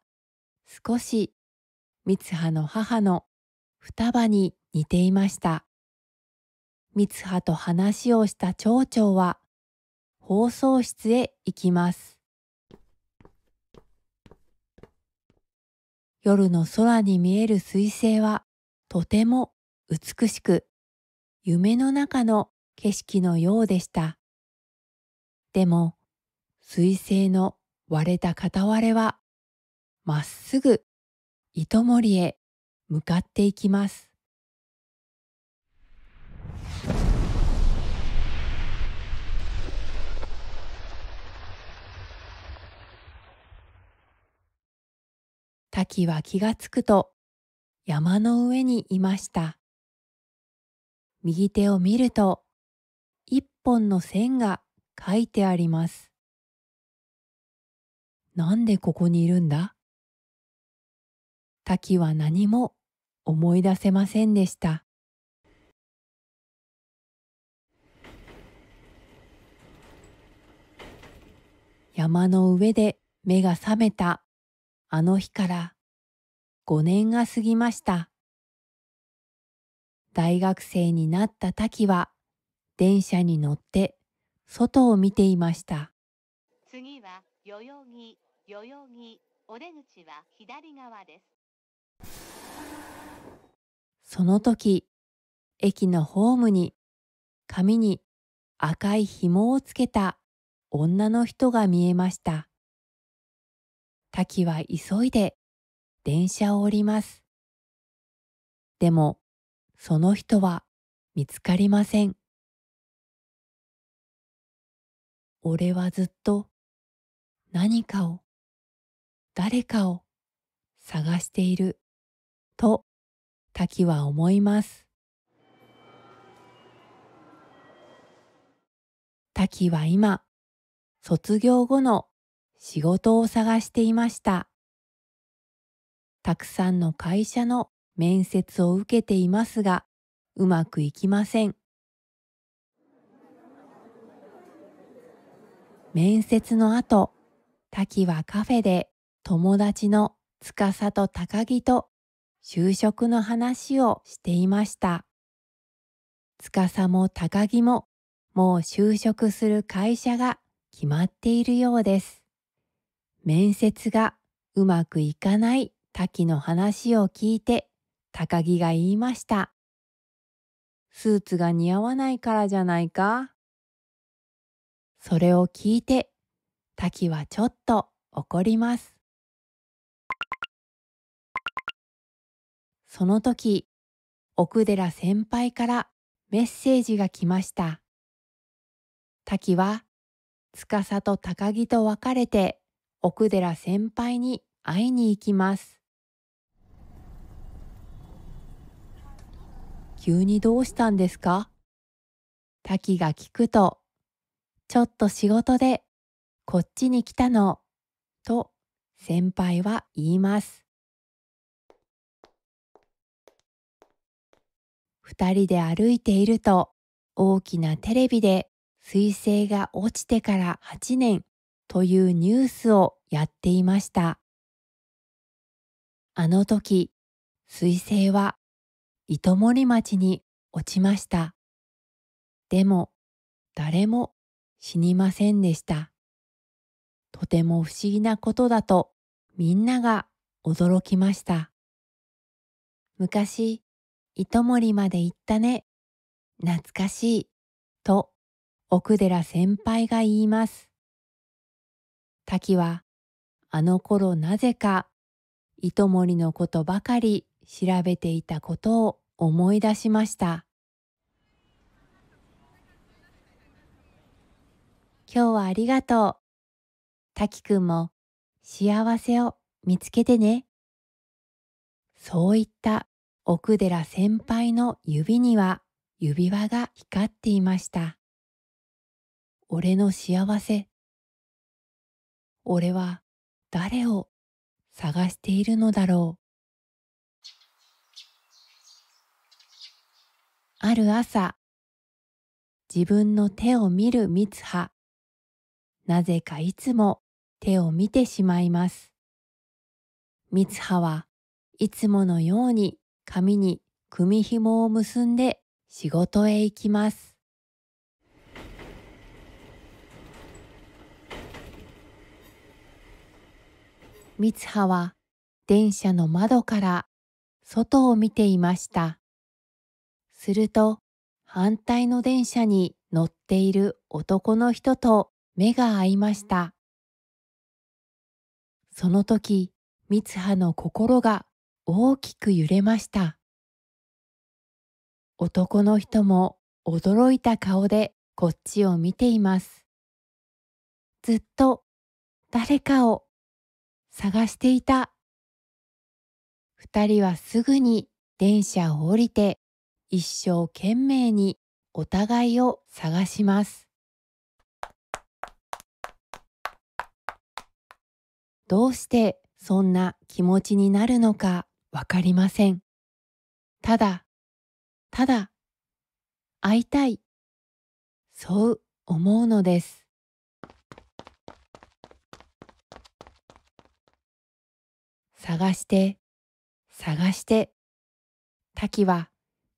S1: 少し三葉の母の双葉に似ていました。三葉と話をした町長は放送室へ行きます。夜の空に見える彗星はとても美しく、夢の中の景色のようでした。でも、彗星の割れた片割れは、まっすぐ糸守へ向かっていきます。滝は気がつくと山の上にいました。右手を見ると一本の線が書いてあります。なんでここにいるんだ？滝は何も思い出せませんでした。山の上で目が覚めたあの日から5年が過ぎました。大学生になった滝は電車に乗って外を見ていました。
S3: 次は代々木、お出口は左側です。
S1: その時、駅のホームに髪に赤い紐をつけた女の人が見えました。滝は急いで電車を降ります。でも、その人は見つかりません。俺はずっと何かを、誰かを探していると滝は思います。滝は今、卒業後の仕事を探していました。たくさんの会社の面接を受けていますが、うまくいきません。面接の後、滝はカフェで友達の司と高木と就職の話をしていました。司も高木ももう就職する会社が決まっているようです。面接がうまくいかない滝の話を聞いて高木が言いました。スーツが似合わないからじゃないか。それを聞いて、滝はちょっと怒ります。その時、奥寺先輩からメッセージが来ました。滝は司と高木と別れて奥寺先輩に会いに行きます。急にどうしたんですか？滝が聞くと、ちょっと仕事でこっちに来たの、と先輩は言います。二人で歩いていると、大きなテレビで彗星が落ちてから8年というニュースをやっていました。あの時、彗星は糸守町に落ちました。でも、誰も死にませんでした。とても不思議なことだとみんなが驚きました。昔、糸守まで行ったね。懐かしい。と奥寺先輩が言います。滝はあの頃なぜか糸守のことばかり調べていたことを思い出しました。今日はありがとう。滝くんも幸せを見つけてね。そう言った奥寺先輩の指には指輪が光っていました。俺の幸せ。俺は誰を探しているのだろう。ある朝、自分の手を見る三葉。なぜかいつも手を見てしまいます。三葉はいつものように髪に組紐を結んで仕事へ行きます。三葉は電車の窓から外を見ていました。すると反対の電車に乗っている男の人と目が合いました。その時、三葉の心が大きく揺れました。男の人も驚いた顔でこっちを見ています。ずっと誰かを探していた。二人はすぐに電車を降りて一生懸命にお互いを探します。どうしてそんな気持ちになるのかわかりません。ただ会いたい。そう思うのです。探して滝は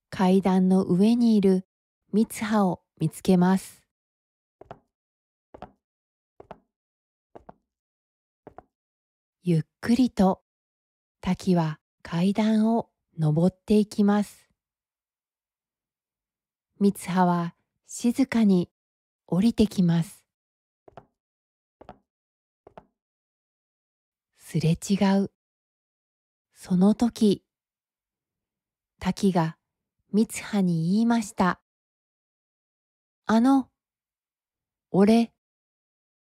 S1: 階段の上にいる三葉を見つけます。ゆっくりと滝は階段を登っていきます。三葉は静かに降りてきます。すれ違う。その時、滝が三葉に言いました。俺、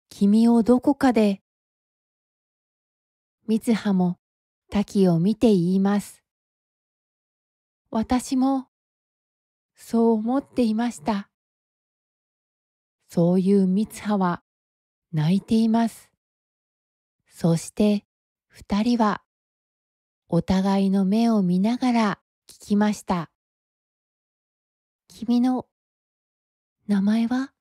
S1: 君をどこかで。三葉も滝を見て言います。私も、そう思っていました。そういう三葉は泣いています。そして二人はお互いの目を見ながら聞きました。君の名前は？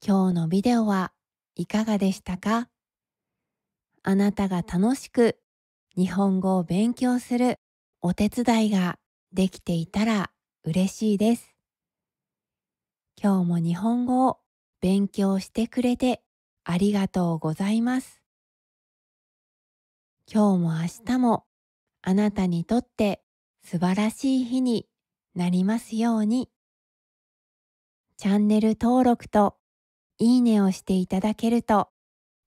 S1: 今日のビデオはいかがでしたか？あなたが楽しく日本語を勉強するお手伝いができていたら嬉しいです。今日も日本語を勉強してくれてありがとうございます。今日も明日もあなたにとって素晴らしい日になりますように。チャンネル登録といいねをしていただけると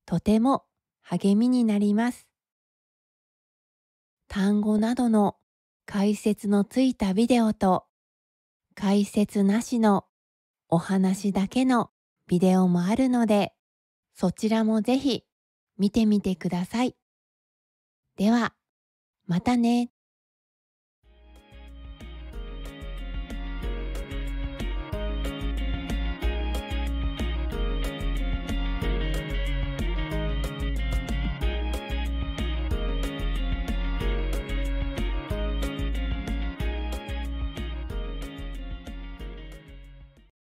S1: とても励みになります。単語などの解説のついたビデオと解説なしのお話だけのビデオもあるので、そちらもぜひ見てみてください。では、またね。